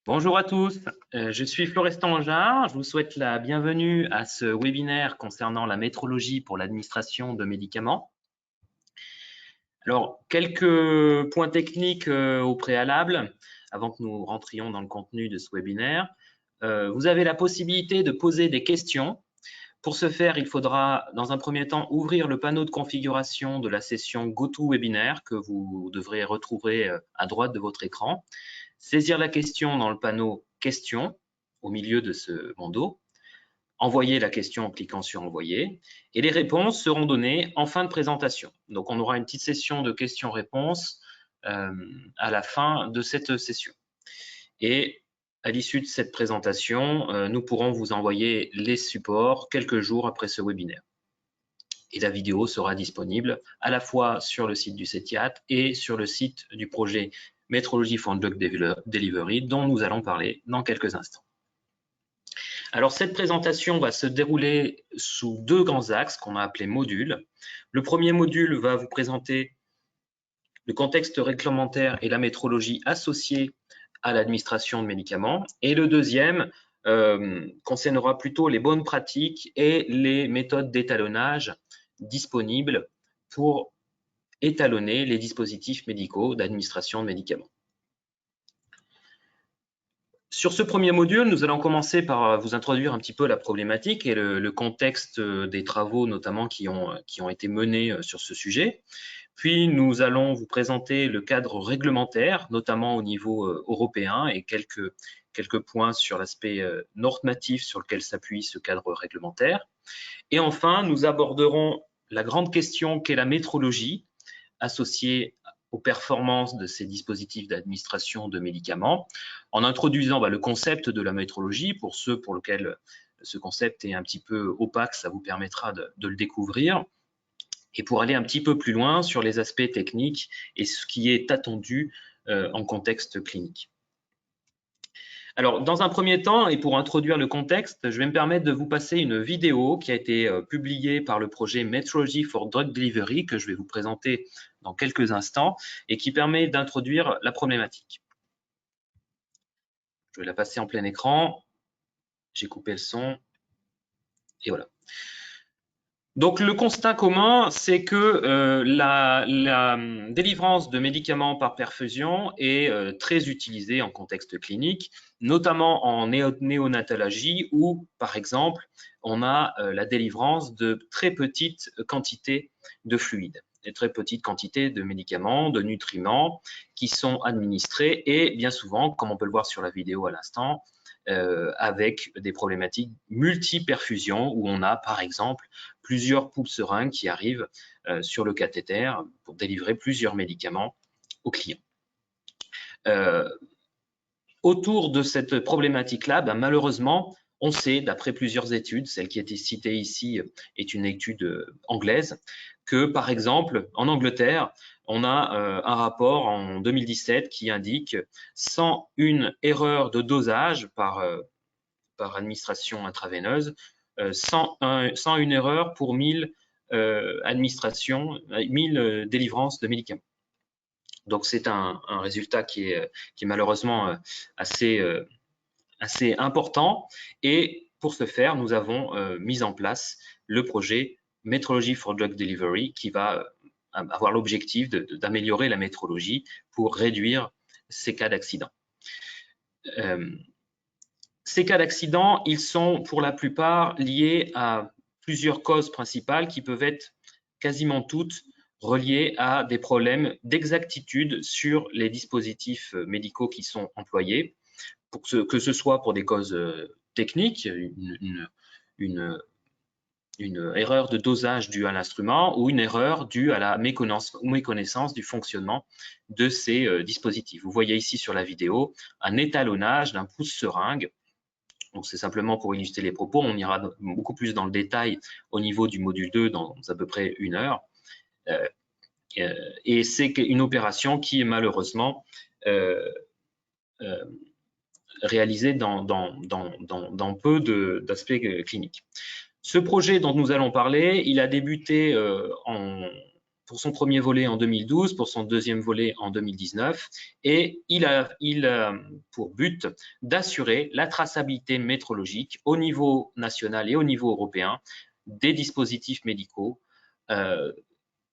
Bonjour à tous, je suis Florestan Angin, je vous souhaite la bienvenue à ce webinaire concernant la métrologie pour l'administration de médicaments. Alors, quelques points techniques au préalable, avant que nous rentrions dans le contenu de ce webinaire. Vous avez la possibilité de poser des questions. Pour ce faire, il faudra, dans un premier temps, ouvrir le panneau de configuration de la session GoToWebinar que vous devrez retrouver à droite de votre écran. Saisir la question dans le panneau « Questions » au milieu de ce bandeau. Envoyer la question en cliquant sur « Envoyer » et les réponses seront données en fin de présentation. Donc, on aura une petite session de questions-réponses à la fin de cette session. Et à l'issue de cette présentation, nous pourrons vous envoyer les supports quelques jours après ce webinaire. Et la vidéo sera disponible à la fois sur le site du CETIAT et sur le site du projet Metrology for Drug Delivery, dont nous allons parler dans quelques instants. Alors, cette présentation va se dérouler sous deux grands axes qu'on a appelés modules. Le premier module va vous présenter le contexte réglementaire et la métrologie associée à l'administration de médicaments. Et le deuxième concernera plutôt les bonnes pratiques et les méthodes d'étalonnage disponibles pour étalonner les dispositifs médicaux d'administration de médicaments. Sur ce premier module, nous allons commencer par vous introduire un petit peu la problématique et le contexte des travaux notamment qui ont été menés sur ce sujet. Puis, nous allons vous présenter le cadre réglementaire, notamment au niveau européen, et quelques points sur l'aspect normatif sur lequel s'appuie ce cadre réglementaire. Et enfin, nous aborderons la grande question qu'est la métrologie associée aux performances de ces dispositifs d'administration de médicaments, en introduisant le concept de la métrologie. Pour ceux pour lesquels ce concept est un petit peu opaque, ça vous permettra de le découvrir. Et pour aller un petit peu plus loin sur les aspects techniques et ce qui est attendu en contexte clinique. Alors, dans un premier temps, et pour introduire le contexte, je vais me permettre de vous passer une vidéo qui a été publiée par le projet Metrology for Drug Delivery, que je vais vous présenter dans quelques instants, et qui permet d'introduire la problématique. Je vais la passer en plein écran. J'ai coupé le son. Et voilà. Donc, le constat commun, c'est que la délivrance de médicaments par perfusion est très utilisée en contexte clinique, notamment en néonatologie où, par exemple, on a la délivrance de très petites quantités de fluides, de très petites quantités de médicaments, de nutriments qui sont administrés et bien souvent, comme on peut le voir sur la vidéo à l'instant, avec des problématiques multi-perfusion où on a, par exemple, plusieurs poupes seringues qui arrivent sur le cathéter pour délivrer plusieurs médicaments aux clients. Autour de cette problématique-là, malheureusement, on sait, d'après plusieurs études, celle qui a été citée ici est une étude anglaise, que par exemple, en Angleterre, on a un rapport en 2017 qui indique 101 erreurs de dosage par administration intraveineuse, 101 erreurs pour 1000 administrations, 1000 délivrances de médicaments. Donc c'est un résultat qui est malheureusement assez important. Et pour ce faire, nous avons mis en place le projet Metrology for Drug Delivery qui va avoir l'objectif d'améliorer la métrologie pour réduire ces cas d'accident. Ces cas d'accident, ils sont pour la plupart liés à plusieurs causes principales qui peuvent être quasiment toutes reliées à des problèmes d'exactitude sur les dispositifs médicaux qui sont employés, que ce soit pour des causes techniques, une erreur de dosage due à l'instrument ou une erreur due à la méconnaissance du fonctionnement de ces dispositifs. Vous voyez ici sur la vidéo un étalonnage d'un pouce-seringue. Donc, c'est simplement pour illustrer les propos. On ira beaucoup plus dans le détail au niveau du module 2 dans à peu près 1 heure. Et c'est une opération qui est malheureusement réalisée dans peu d'aspects cliniques. Ce projet dont nous allons parler, il a débuté pour son premier volet en 2012, pour son deuxième volet en 2019, et il a pour but d'assurer la traçabilité métrologique au niveau national et au niveau européen des dispositifs médicaux,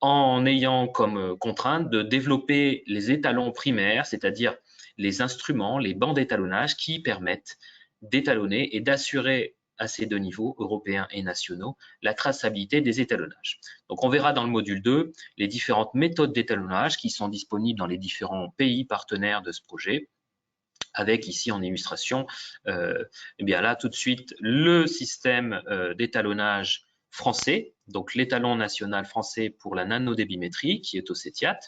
en ayant comme contrainte de développer les étalons primaires, c'est-à-dire les instruments, les bancs d'étalonnage qui permettent d'étalonner et d'assurer à ces deux niveaux, européens et nationaux, la traçabilité des étalonnages. Donc on verra dans le module 2 les différentes méthodes d'étalonnage qui sont disponibles dans les différents pays partenaires de ce projet, avec ici en illustration, eh bien là tout de suite le système d'étalonnage français, donc l'étalon national français pour la nanodébimétrie qui est au CETIAT,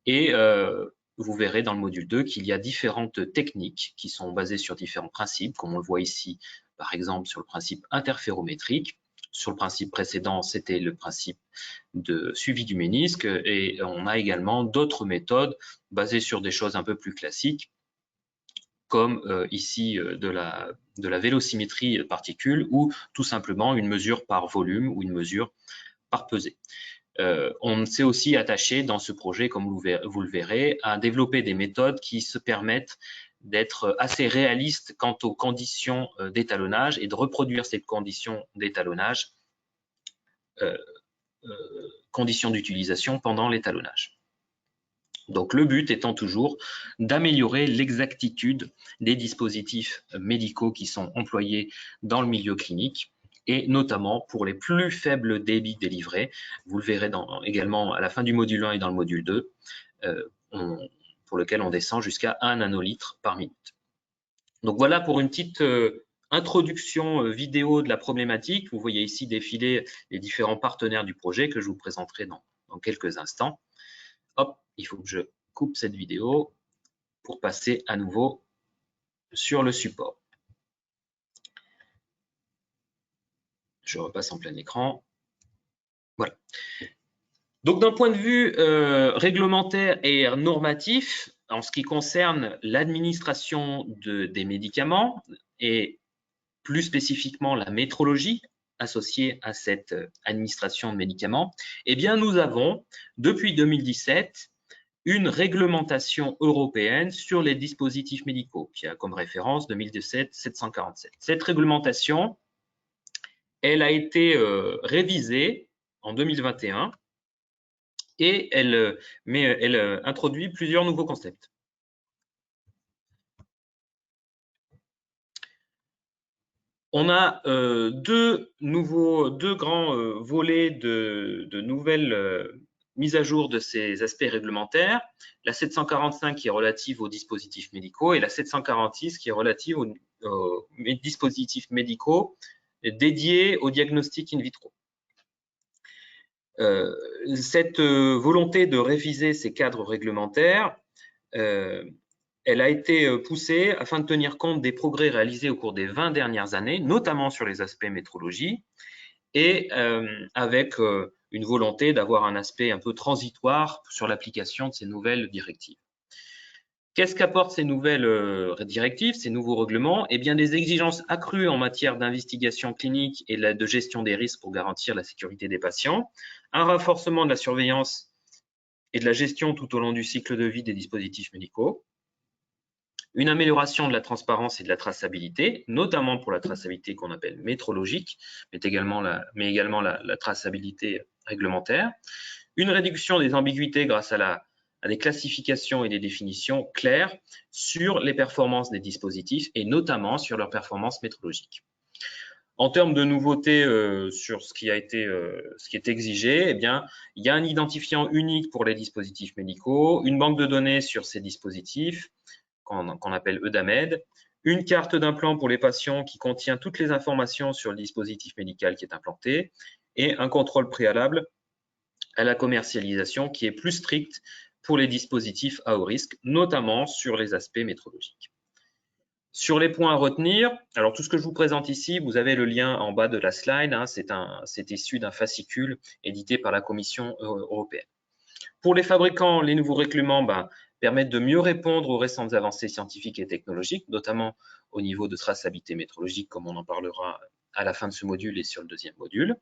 et vous verrez dans le module 2 qu'il y a différentes techniques qui sont basées sur différents principes, comme on le voit ici, par exemple sur le principe interférométrique. Sur le principe précédent, c'était le principe de suivi du ménisque, et on a également d'autres méthodes basées sur des choses un peu plus classiques, comme ici de la vélocimétrie particules, ou tout simplement une mesure par volume ou une mesure par pesée. On s'est aussi attaché dans ce projet, comme vous le verrez, à développer des méthodes qui se permettent d'être assez réalistes quant aux conditions d'étalonnage et de reproduire ces conditions d'étalonnage, conditions d'utilisation pendant l'étalonnage. Donc le but étant toujours d'améliorer l'exactitude des dispositifs médicaux qui sont employés dans le milieu clinique, et notamment pour les plus faibles débits délivrés. Vous le verrez également à la fin du module 1 et dans le module 2, pour lequel on descend jusqu'à 1 nanolitre par minute. Donc voilà pour une petite introduction vidéo de la problématique. Vous voyez ici défiler les différents partenaires du projet que je vous présenterai dans quelques instants. Hop, il faut que je coupe cette vidéo pour passer à nouveau sur le support. Je repasse en plein écran. Voilà. Donc d'un point de vue réglementaire et normatif, en ce qui concerne l'administration des médicaments et plus spécifiquement la métrologie associée à cette administration de médicaments, eh bien nous avons depuis 2017 une réglementation européenne sur les dispositifs médicaux qui a comme référence 2017-747. Cette réglementation, elle a été révisée en 2021 et elle introduit plusieurs nouveaux concepts. On a deux grands volets de nouvelles mises à jour de ces aspects réglementaires. La 745 qui est relative aux dispositifs médicaux et la 746 qui est relative aux dispositifs médicaux dédiés au diagnostic in vitro. Cette volonté de réviser ces cadres réglementaires, elle a été poussée afin de tenir compte des progrès réalisés au cours des 20 dernières années, notamment sur les aspects métrologie, et avec une volonté d'avoir un aspect un peu transitoire sur l'application de ces nouvelles directives. Qu'est-ce qu'apportent ces nouvelles directives, ces nouveaux règlements? Eh bien, des exigences accrues en matière d'investigation clinique et de gestion des risques pour garantir la sécurité des patients, un renforcement de la surveillance et de la gestion tout au long du cycle de vie des dispositifs médicaux, une amélioration de la transparence et de la traçabilité, notamment pour la traçabilité qu'on appelle métrologique, mais également la traçabilité réglementaire, une réduction des ambiguïtés grâce à des classifications et des définitions claires sur les performances des dispositifs et notamment sur leurs performances métrologiques. En termes de nouveautés sur ce qui est exigé, eh bien, il y a un identifiant unique pour les dispositifs médicaux, une banque de données sur ces dispositifs qu'on appelle EUDAMED, une carte d'implant pour les patients qui contient toutes les informations sur le dispositif médical qui est implanté et un contrôle préalable à la commercialisation qui est plus strict pour les dispositifs à haut risque, notamment sur les aspects métrologiques. Sur les points à retenir, alors tout ce que je vous présente ici, vous avez le lien en bas de la slide, hein, c'est issu d'un fascicule édité par la Commission européenne. Pour les fabricants, les nouveaux règlements permettent de mieux répondre aux récentes avancées scientifiques et technologiques, notamment au niveau de traçabilité métrologique, comme on en parlera à la fin de ce module et sur le deuxième module.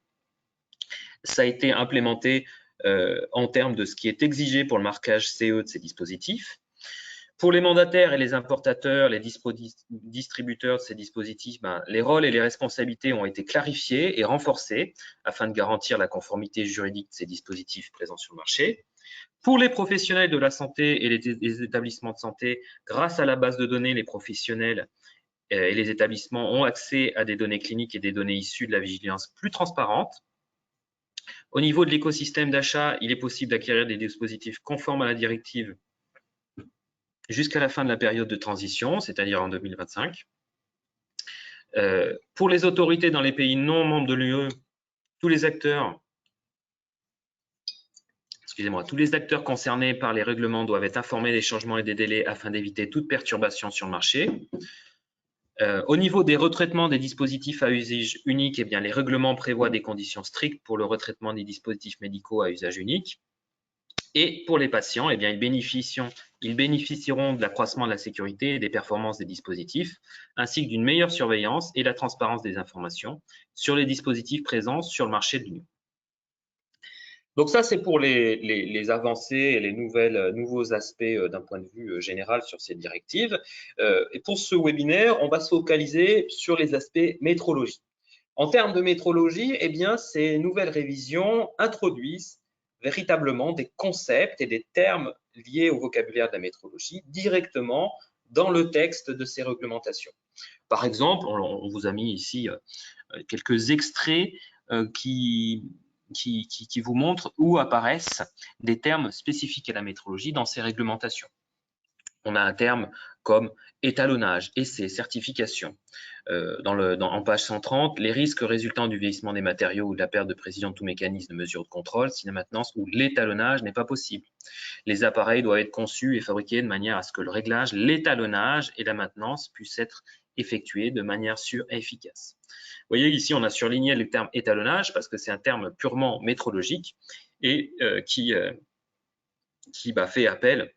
Ça a été implémenté en termes de ce qui est exigé pour le marquage CE de ces dispositifs. Pour les mandataires et les importateurs, les distributeurs de ces dispositifs, les rôles et les responsabilités ont été clarifiés et renforcés afin de garantir la conformité juridique de ces dispositifs présents sur le marché. Pour les professionnels de la santé et les établissements de santé, grâce à la base de données, les professionnels et les établissements ont accès à des données cliniques et des données issues de la vigilance plus transparentes. Au niveau de l'écosystème d'achat, il est possible d'acquérir des dispositifs conformes à la directive jusqu'à la fin de la période de transition, c'est-à-dire en 2025. Pour les autorités dans les pays non membres de l'UE, tous les acteurs concernés par les règlements doivent être informés des changements et des délais afin d'éviter toute perturbation sur le marché. Au niveau des retraitements des dispositifs à usage unique, eh bien, les règlements prévoient des conditions strictes pour le retraitement des dispositifs médicaux à usage unique. Et pour les patients, eh bien, ils bénéficieront de l'accroissement de la sécurité et des performances des dispositifs, ainsi que d'une meilleure surveillance et la transparence des informations sur les dispositifs présents sur le marché de l'Union. Donc ça, c'est pour les avancées et les nouveaux aspects d'un point de vue général sur ces directives. Et pour ce webinaire, on va se focaliser sur les aspects métrologie. En termes de métrologie, eh bien, ces nouvelles révisions introduisent véritablement des concepts et des termes liés au vocabulaire de la métrologie directement dans le texte de ces réglementations. Par exemple, on vous a mis ici quelques extraits qui vous montrent où apparaissent des termes spécifiques à la métrologie dans ces réglementations. On a un terme comme étalonnage, essai, certification. En page 130, les risques résultant du vieillissement des matériaux ou de la perte de précision de tout mécanisme de mesure de contrôle si la maintenance ou l'étalonnage n'est pas possible. Les appareils doivent être conçus et fabriqués de manière à ce que le réglage, l'étalonnage et la maintenance puissent être effectués de manière sûre et efficace. Vous voyez ici, on a surligné le terme étalonnage parce que c'est un terme purement métrologique et qui fait appel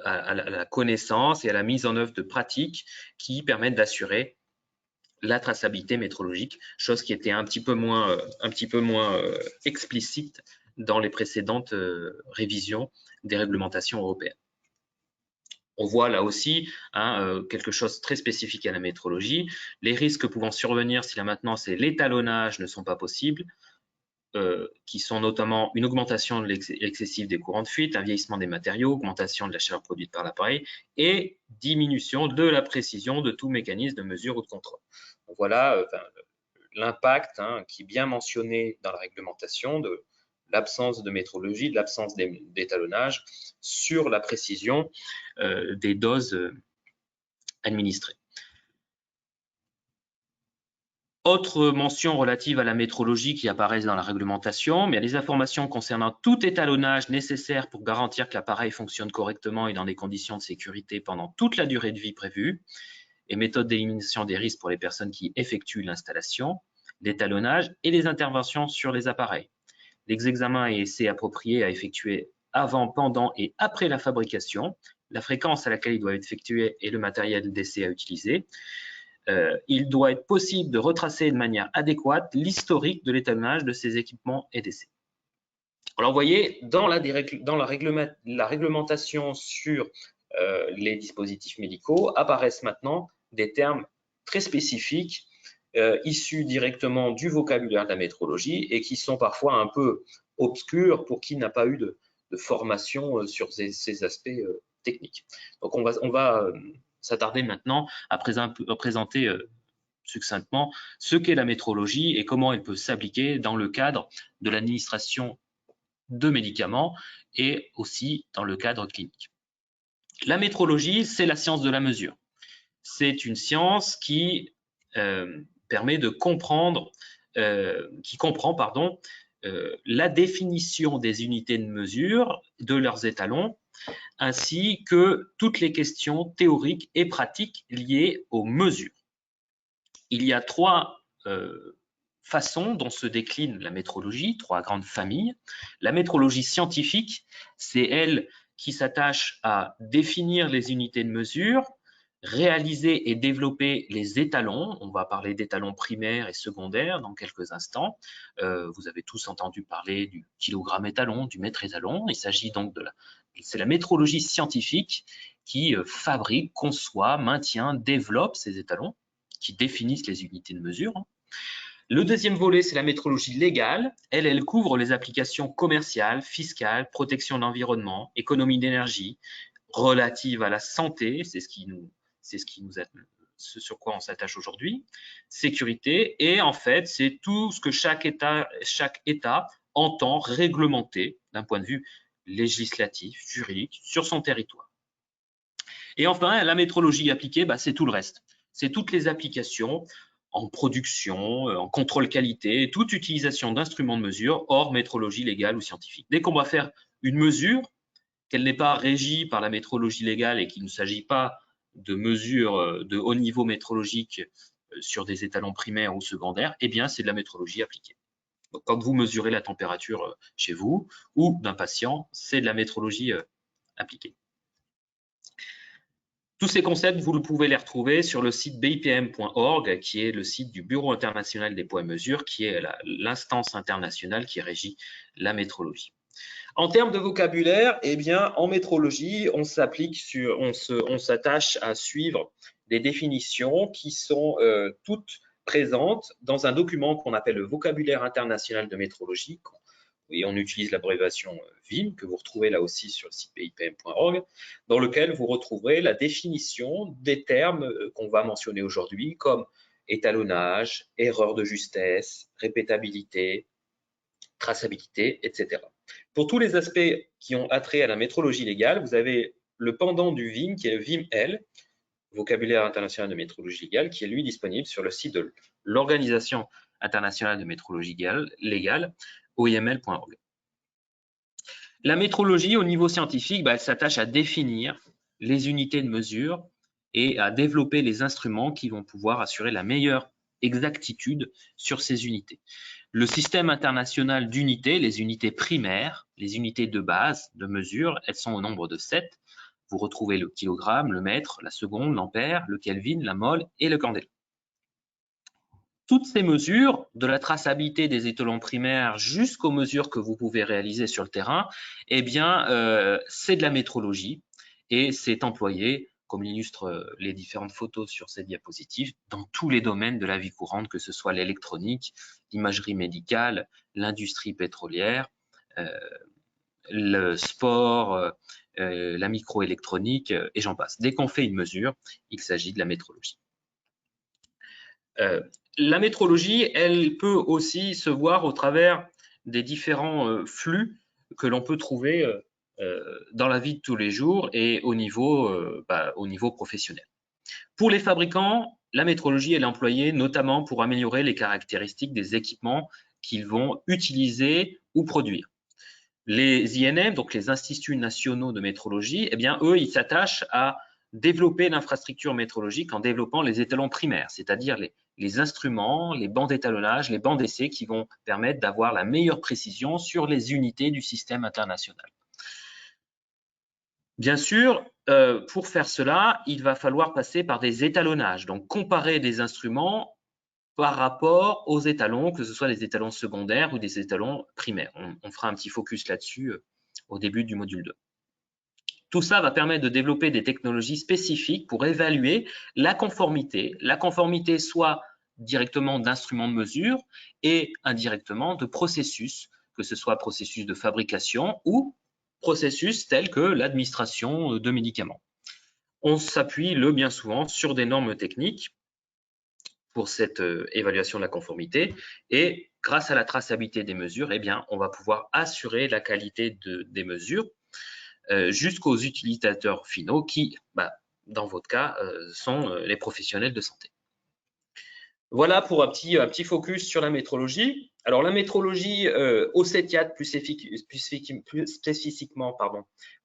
à la connaissance et à la mise en œuvre de pratiques qui permettent d'assurer la traçabilité métrologique, chose qui était un petit peu moins explicite dans les précédentes révisions des réglementations européennes. On voit là aussi quelque chose de très spécifique à la métrologie. Les risques pouvant survenir si la maintenance et l'étalonnage ne sont pas possibles, qui sont notamment une augmentation excessive des courants de fuite, un vieillissement des matériaux, augmentation de la chaleur produite par l'appareil et diminution de la précision de tout mécanisme de mesure ou de contrôle. Donc voilà l'impact qui est bien mentionné dans la réglementation de l'absence de métrologie, de l'absence d'étalonnage sur la précision des doses administrées. Autre mention relative à la métrologie qui apparaissent dans la réglementation, mais les informations concernant tout étalonnage nécessaire pour garantir que l'appareil fonctionne correctement et dans des conditions de sécurité pendant toute la durée de vie prévue, et méthodes d'élimination des risques pour les personnes qui effectuent l'installation, l'étalonnage et les interventions sur les appareils. Les examens et essais appropriés à effectuer avant, pendant et après la fabrication, la fréquence à laquelle il doit être effectué et le matériel d'essai à utiliser. Il doit être possible de retracer de manière adéquate l'historique de l'étalonnage de ces équipements et d'essai. Alors, vous voyez, dans la réglementation sur les dispositifs médicaux apparaissent maintenant des termes très spécifiques issus directement du vocabulaire de la métrologie et qui sont parfois un peu obscurs pour qui n'a pas eu de formation sur ces aspects techniques. Donc, on va s'attarder maintenant à présenter succinctement ce qu'est la métrologie et comment elle peut s'appliquer dans le cadre de l'administration de médicaments et aussi dans le cadre clinique. La métrologie, c'est la science de la mesure. C'est une science qui permet de comprend la définition des unités de mesure, de leurs étalons, ainsi que toutes les questions théoriques et pratiques liées aux mesures. Il y a trois façons dont se décline la métrologie, trois grandes familles. La métrologie scientifique, c'est elle qui s'attache à définir les unités de mesure, réaliser et développer les étalons. On va parler d'étalons primaires et secondaires dans quelques instants. Vous avez tous entendu parler du kilogramme étalon, du mètre étalon. Il s'agit donc c'est la métrologie scientifique qui fabrique, conçoit, maintient, développe ces étalons qui définissent les unités de mesure. Le deuxième volet, c'est la métrologie légale. Elle couvre les applications commerciales, fiscales, protection de l'environnement, économie d'énergie, relatives à la santé, c'est ce sur quoi on s'attache aujourd'hui, sécurité, et en fait, c'est tout ce que chaque État entend réglementer d'un point de vue législatif, juridique, sur son territoire. Et enfin, la métrologie appliquée, c'est tout le reste. C'est toutes les applications en production, en contrôle qualité, toute utilisation d'instruments de mesure hors métrologie légale ou scientifique. Dès qu'on va faire une mesure, qu'elle n'est pas régie par la métrologie légale et qu'il ne s'agit pas de mesures de haut niveau métrologique sur des étalons primaires ou secondaires, eh bien, c'est de la métrologie appliquée. Donc, quand vous mesurez la température chez vous ou d'un patient, c'est de la métrologie appliquée. Tous ces concepts, vous pouvez les retrouver sur le site bipm.org, qui est le site du Bureau international des poids et mesures, qui est l'instance internationale qui régit la métrologie. En termes de vocabulaire, eh bien, en métrologie, on s'attache à suivre des définitions qui sont toutes présentes dans un document qu'on appelle le vocabulaire international de métrologie, et on utilise l'abréviation VIM, que vous retrouvez là aussi sur le site bipm.org, dans lequel vous retrouverez la définition des termes qu'on va mentionner aujourd'hui, comme étalonnage, erreur de justesse, répétabilité, traçabilité, etc. Pour tous les aspects qui ont attrait à la métrologie légale, vous avez le pendant du VIM, qui est le VIM-L, vocabulaire international de métrologie légale, qui est lui disponible sur le site de l'Organisation internationale de métrologie légale, OIML.org. La métrologie au niveau scientifique, elle s'attache à définir les unités de mesure et à développer les instruments qui vont pouvoir assurer la meilleure exactitude sur ces unités. Le système international d'unités, les unités primaires, les unités de base de mesure, elles sont au nombre de 7. Vous retrouvez le kilogramme, le mètre, la seconde, l'ampère, le kelvin, la mole et le candela. Toutes ces mesures, de la traçabilité des étalons primaires jusqu'aux mesures que vous pouvez réaliser sur le terrain, eh bien, c'est de la métrologie et c'est employé, comme l'illustrent les différentes photos sur ces diapositives, dans tous les domaines de la vie courante, que ce soit l'électronique, l'imagerie médicale, l'industrie pétrolière, le sport, la microélectronique, et j'en passe. Dès qu'on fait une mesure, il s'agit de la métrologie. La métrologie, elle peut aussi se voir au travers des différents flux que l'on peut trouver dans la vie de tous les jours et au niveau professionnel. Pour les fabricants, la métrologie est employée notamment pour améliorer les caractéristiques des équipements qu'ils vont utiliser ou produire. Les INM, donc les Instituts nationaux de métrologie, eh bien, eux, ils s'attachent à développer l'infrastructure métrologique en développant les étalons primaires, c'est-à-dire les instruments, les bancs d'étalonnage, les bancs d'essai qui vont permettre d'avoir la meilleure précision sur les unités du système international. Bien sûr, pour faire cela, il va falloir passer par des étalonnages, donc comparer des instruments par rapport aux étalons, que ce soit des étalons secondaires ou des étalons primaires. On fera un petit focus là-dessus au début du module 2. Tout ça va permettre de développer des technologies spécifiques pour évaluer la conformité soit directement d'instruments de mesure et indirectement de processus, que ce soit processus de fabrication ou processus tels que l'administration de médicaments. On s'appuie bien souvent sur des normes techniques pour cette évaluation de la conformité et grâce à la traçabilité des mesures, eh bien, on va pouvoir assurer la qualité des mesures jusqu'aux utilisateurs finaux qui, dans votre cas, sont les professionnels de santé. Voilà pour un petit focus sur la métrologie. Alors la métrologie au CETIAT plus spécifiquement,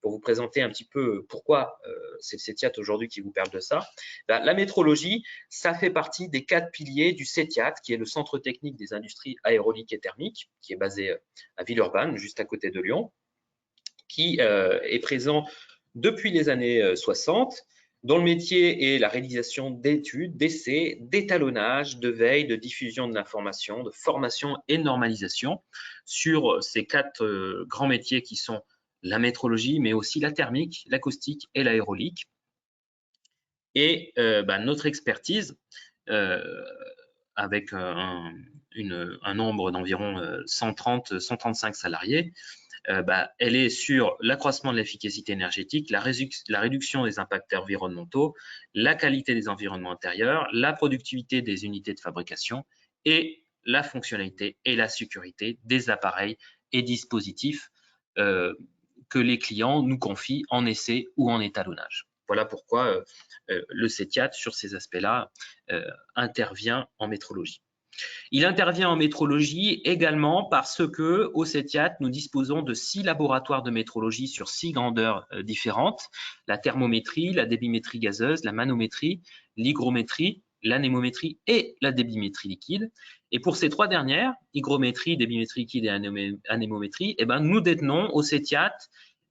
pour vous présenter un petit peu pourquoi c'est le CETIAT aujourd'hui qui vous parle de ça. La métrologie, ça fait partie des 4 piliers du CETIAT, qui est le Centre technique des industries aéroniques et thermiques, qui est basé à Villeurbanne, juste à côté de Lyon, qui est présent depuis les années 60 dont le métier est la réalisation d'études, d'essais, d'étalonnage, de veille, de diffusion de l'information, de formation et de normalisation sur ces 4 grands métiers qui sont la métrologie, mais aussi la thermique, l'acoustique et l'aérolique. Et notre expertise, avec un nombre d'environ 135 salariés, elle est sur l'accroissement de l'efficacité énergétique, la réduction des impacts environnementaux, la qualité des environnements intérieurs, la productivité des unités de fabrication et la fonctionnalité et la sécurité des appareils et dispositifs que les clients nous confient en essai ou en étalonnage. Voilà pourquoi le CETIAT, sur ces aspects-là, intervient en métrologie. Il intervient en métrologie également parce que au CETIAT, nous disposons de 6 laboratoires de métrologie sur 6 grandeurs différentes, la thermométrie, la débimétrie gazeuse, la manométrie, l'hygrométrie, l'anémométrie et la débimétrie liquide. Et pour ces 3 dernières, hygrométrie, débimétrie liquide et anémométrie, nous détenons au CETIAT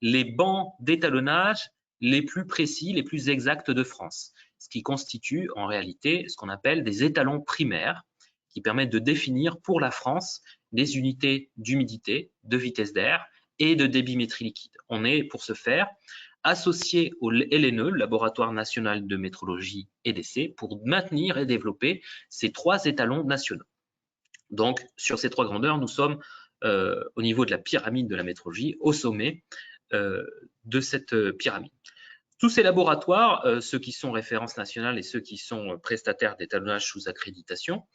les bancs d'étalonnage les plus précis, les plus exacts de France, ce qui constitue en réalité ce qu'on appelle des étalons primaires, qui permettent de définir pour la France les unités d'humidité, de vitesse d'air et de débimétrie liquide. On est, pour ce faire, associé au LNE, le Laboratoire national de métrologie et d'essai, pour maintenir et développer ces 3 étalons nationaux. Donc, sur ces 3 grandeurs, nous sommes au niveau de la pyramide de la métrologie, au sommet de cette pyramide. Tous ces laboratoires, ceux qui sont références nationales et ceux qui sont prestataires d'étalonnage sous accréditation,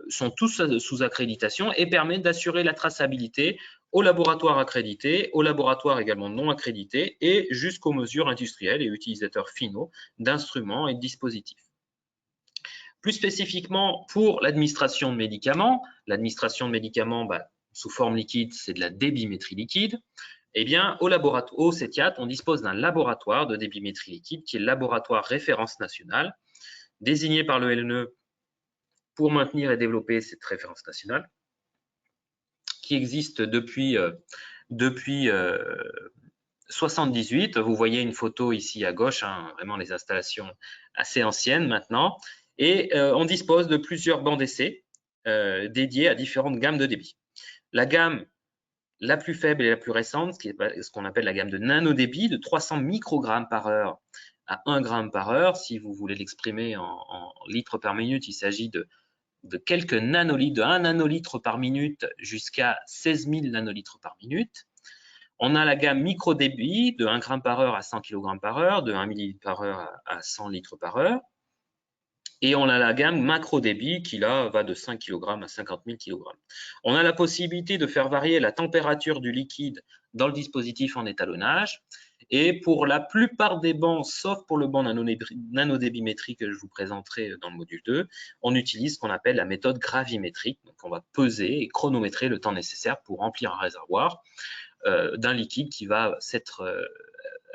sont tous sous accréditation et permettent d'assurer la traçabilité aux laboratoires accrédités, aux laboratoires également non accrédités et jusqu'aux mesures industrielles et utilisateurs finaux d'instruments et de dispositifs. Plus spécifiquement pour l'administration de médicaments, sous forme liquide, c'est de la débimétrie liquide. Eh bien, au CETIAT, on dispose d'un laboratoire de débimétrie liquide qui est le laboratoire référence nationale, désigné par le LNE pour maintenir et développer cette référence nationale, qui existe depuis 78. Vous voyez une photo ici à gauche, vraiment les installations assez anciennes maintenant. Et on dispose de plusieurs bancs d'essai dédiés à différentes gammes de débit. La gamme la plus faible et la plus récente, ce qu'on appelle la gamme de nanodébit, de 300 microgrammes par heure à 1 gramme par heure. Si vous voulez l'exprimer en litres par minute, il s'agit de quelques nanolitres, de 1 nanolitre par minute jusqu'à 16 000 nanolitres par minute. On a la gamme microdébit de 1 gramme par heure à 100 kg par heure, de 1 millilitre par heure à 100 litres par heure. Et on a la gamme macrodébit qui là va de 5 kg à 50 000 kg. On a la possibilité de faire varier la température du liquide dans le dispositif en étalonnage. Et pour la plupart des bancs, sauf pour le banc nanodébimétrie que je vous présenterai dans le module 2, on utilise ce qu'on appelle la méthode gravimétrique. Donc on va peser et chronométrer le temps nécessaire pour remplir un réservoir d'un liquide qui va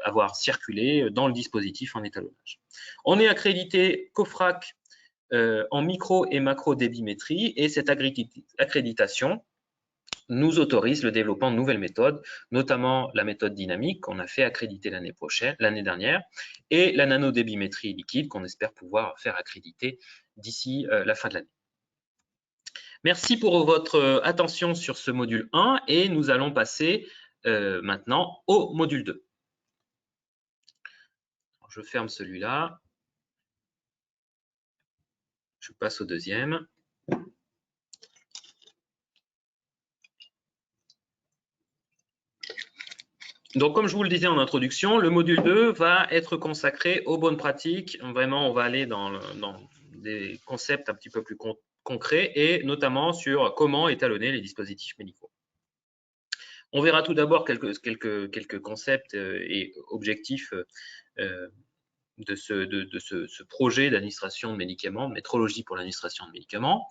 avoir circulé dans le dispositif en étalonnage. On est accrédité COFRAC en micro et macro débimétrie et cette accréditation nous autorise le développement de nouvelles méthodes, notamment la méthode dynamique qu'on a fait accréditer l'année dernière et la nanodébimétrie liquide qu'on espère pouvoir faire accréditer d'ici la fin de l'année. Merci pour votre attention sur ce module 1 et nous allons passer maintenant au module 2. Je ferme celui-là. Je passe au deuxième. Donc, comme je vous le disais en introduction, le module 2 va être consacré aux bonnes pratiques. Vraiment, on va aller dans des concepts un petit peu plus concrets et notamment sur comment étalonner les dispositifs médicaux. On verra tout d'abord quelques concepts et objectifs de ce projet d'administration de médicaments, de métrologie pour l'administration de médicaments.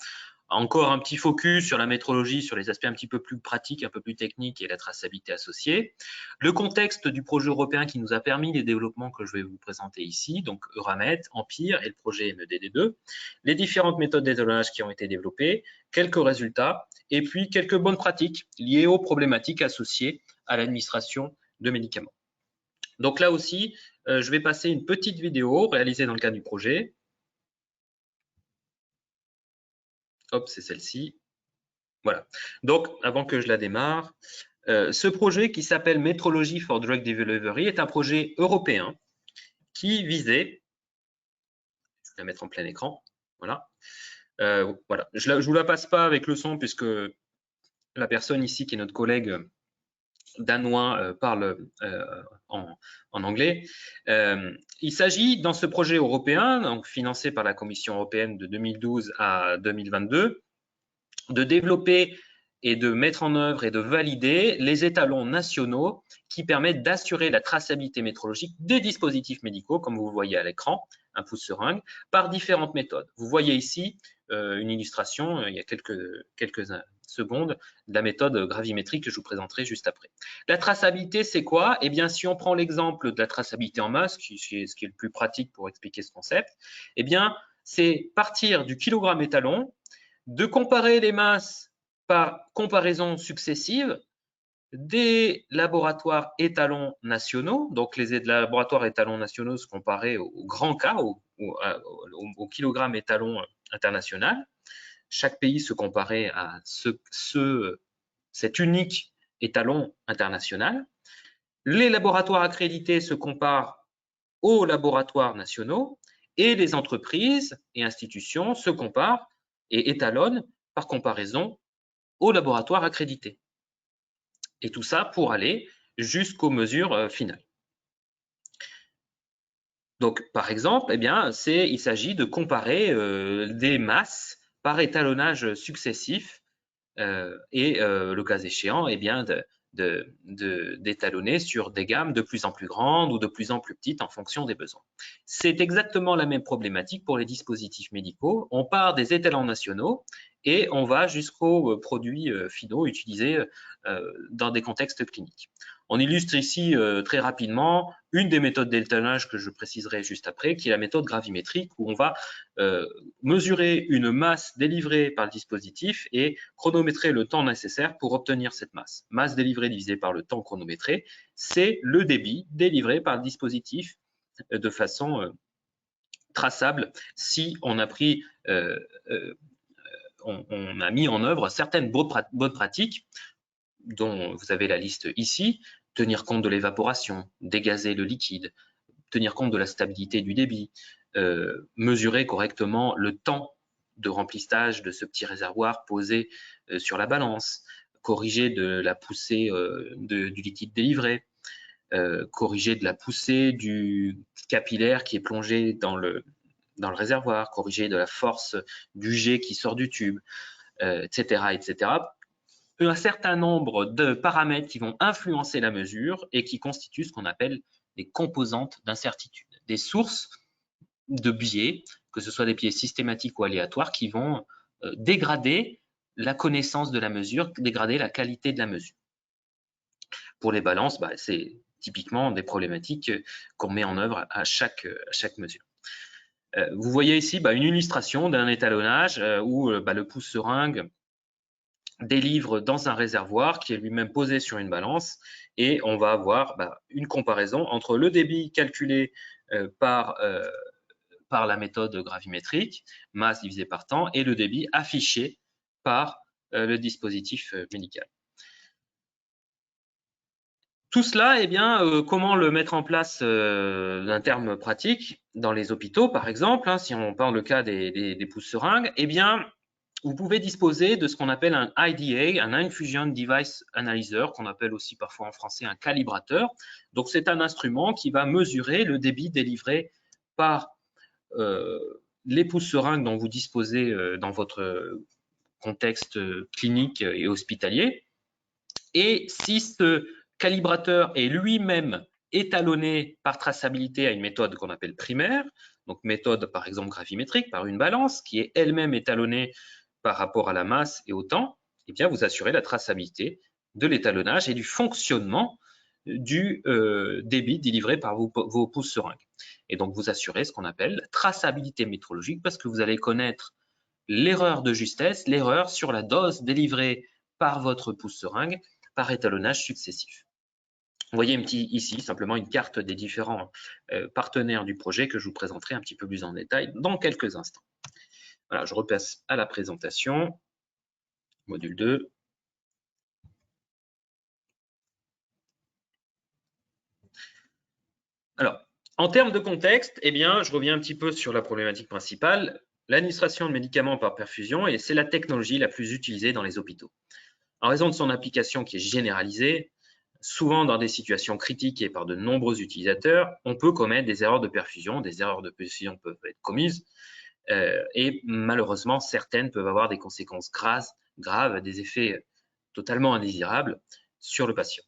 Encore un petit focus sur la métrologie, sur les aspects un petit peu plus pratiques, un peu plus techniques et la traçabilité associée. Le contexte du projet européen qui nous a permis les développements que je vais vous présenter ici, donc Euramet, Empire et le projet MEDD2, les différentes méthodes d'étalonnage qui ont été développées, quelques résultats et puis quelques bonnes pratiques liées aux problématiques associées à l'administration de médicaments. Donc là aussi, je vais passer une petite vidéo réalisée dans le cadre du projet. Hop, c'est celle-ci. Voilà. Donc, avant que je la démarre, ce projet qui s'appelle Metrology for Drug Delivery est un projet européen qui visait, je vais la mettre en plein écran, voilà. Voilà. Je ne vous la passe pas avec le son puisque la personne ici qui est notre collègue danois parle en anglais. Il s'agit dans ce projet européen, donc financé par la Commission européenne de 2012 à 2022, de développer et de mettre en œuvre et de valider les étalons nationaux qui permettent d'assurer la traçabilité métrologique des dispositifs médicaux, comme vous le voyez à l'écran, un pouce-seringue, par différentes méthodes. Vous voyez ici une illustration, il y a quelques secondes, de la méthode gravimétrique que je vous présenterai juste après. La traçabilité, c'est quoi? Eh bien, si on prend l'exemple de la traçabilité en masse, ce qui est le plus pratique pour expliquer ce concept, eh bien, c'est partir du kilogramme étalon, de comparer les masses par comparaison successive des laboratoires étalons nationaux. Donc, les laboratoires étalons nationaux se comparaient au grand cas, au kilogramme étalon international. Chaque pays se comparait à cet unique étalon international. Les laboratoires accrédités se comparent aux laboratoires nationaux et les entreprises et institutions se comparent et étalonnent par comparaison aux laboratoires accrédités. Et tout ça pour aller jusqu'aux mesures finales. Donc, par exemple, eh bien, il s'agit de comparer des masses par étalonnage successif et le cas échéant, eh bien, d'étalonner sur des gammes de plus en plus grandes ou de plus en plus petites en fonction des besoins. C'est exactement la même problématique pour les dispositifs médicaux. On part des étalons nationaux et on va jusqu'aux produits finaux utilisés dans des contextes cliniques. On illustre ici très rapidement une des méthodes d'étalonnage que je préciserai juste après, qui est la méthode gravimétrique, où on va mesurer une masse délivrée par le dispositif et chronométrer le temps nécessaire pour obtenir cette masse. Masse délivrée divisée par le temps chronométré, c'est le débit délivré par le dispositif de façon traçable si on a pris on a mis en œuvre certaines bonnes pratiques dont vous avez la liste ici, tenir compte de l'évaporation, dégazer le liquide, tenir compte de la stabilité du débit, mesurer correctement le temps de remplissage de ce petit réservoir posé sur la balance, corriger de la poussée du liquide délivré, corriger de la poussée du capillaire qui est plongé dans le réservoir, corriger de la force du jet qui sort du tube, etc., etc. Un certain nombre de paramètres qui vont influencer la mesure et qui constituent ce qu'on appelle des composantes d'incertitude, des sources de biais, que ce soit des biais systématiques ou aléatoires, qui vont dégrader la connaissance de la mesure, dégrader la qualité de la mesure. Pour les balances, c'est typiquement des problématiques qu'on met en œuvre à chaque mesure. Vous voyez ici une illustration d'un étalonnage où le pouce-seringue délivre dans un réservoir qui est lui-même posé sur une balance et on va avoir une comparaison entre le débit calculé par la méthode gravimétrique, masse divisée par temps, et le débit affiché par le dispositif médical. Tout cela, eh bien, comment le mettre en place d'un terme pratique dans les hôpitaux, par exemple, si on parle le cas des pouces-seringues, eh bien, vous pouvez disposer de ce qu'on appelle un IDA, un Infusion Device Analyzer, qu'on appelle aussi parfois en français un calibrateur. Donc, c'est un instrument qui va mesurer le débit délivré par les pouces-seringues dont vous disposez dans votre contexte clinique et hospitalier. Et si ce calibrateur est lui-même étalonné par traçabilité à une méthode qu'on appelle primaire, donc méthode par exemple gravimétrique, par une balance, qui est elle-même étalonnée par rapport à la masse et au temps, eh bien vous assurez la traçabilité de l'étalonnage et du fonctionnement du débit délivré par vos pouces-seringues. Et donc vous assurez ce qu'on appelle la traçabilité métrologique parce que vous allez connaître l'erreur de justesse, l'erreur sur la dose délivrée par votre pouce-seringue par étalonnage successif. Vous voyez ici simplement une carte des différents partenaires du projet que je vous présenterai un petit peu plus en détail dans quelques instants. Voilà, je repasse à la présentation. Module 2. Alors, en termes de contexte, eh bien, je reviens un petit peu sur la problématique principale. L'administration de médicaments par perfusion, et c'est la technologie la plus utilisée dans les hôpitaux. En raison de son application qui est généralisée, souvent dans des situations critiques et par de nombreux utilisateurs, on peut commettre des erreurs de perfusion. Des erreurs de perfusion peuvent être commises et malheureusement, certaines peuvent avoir des conséquences graves, des effets totalement indésirables sur le patient.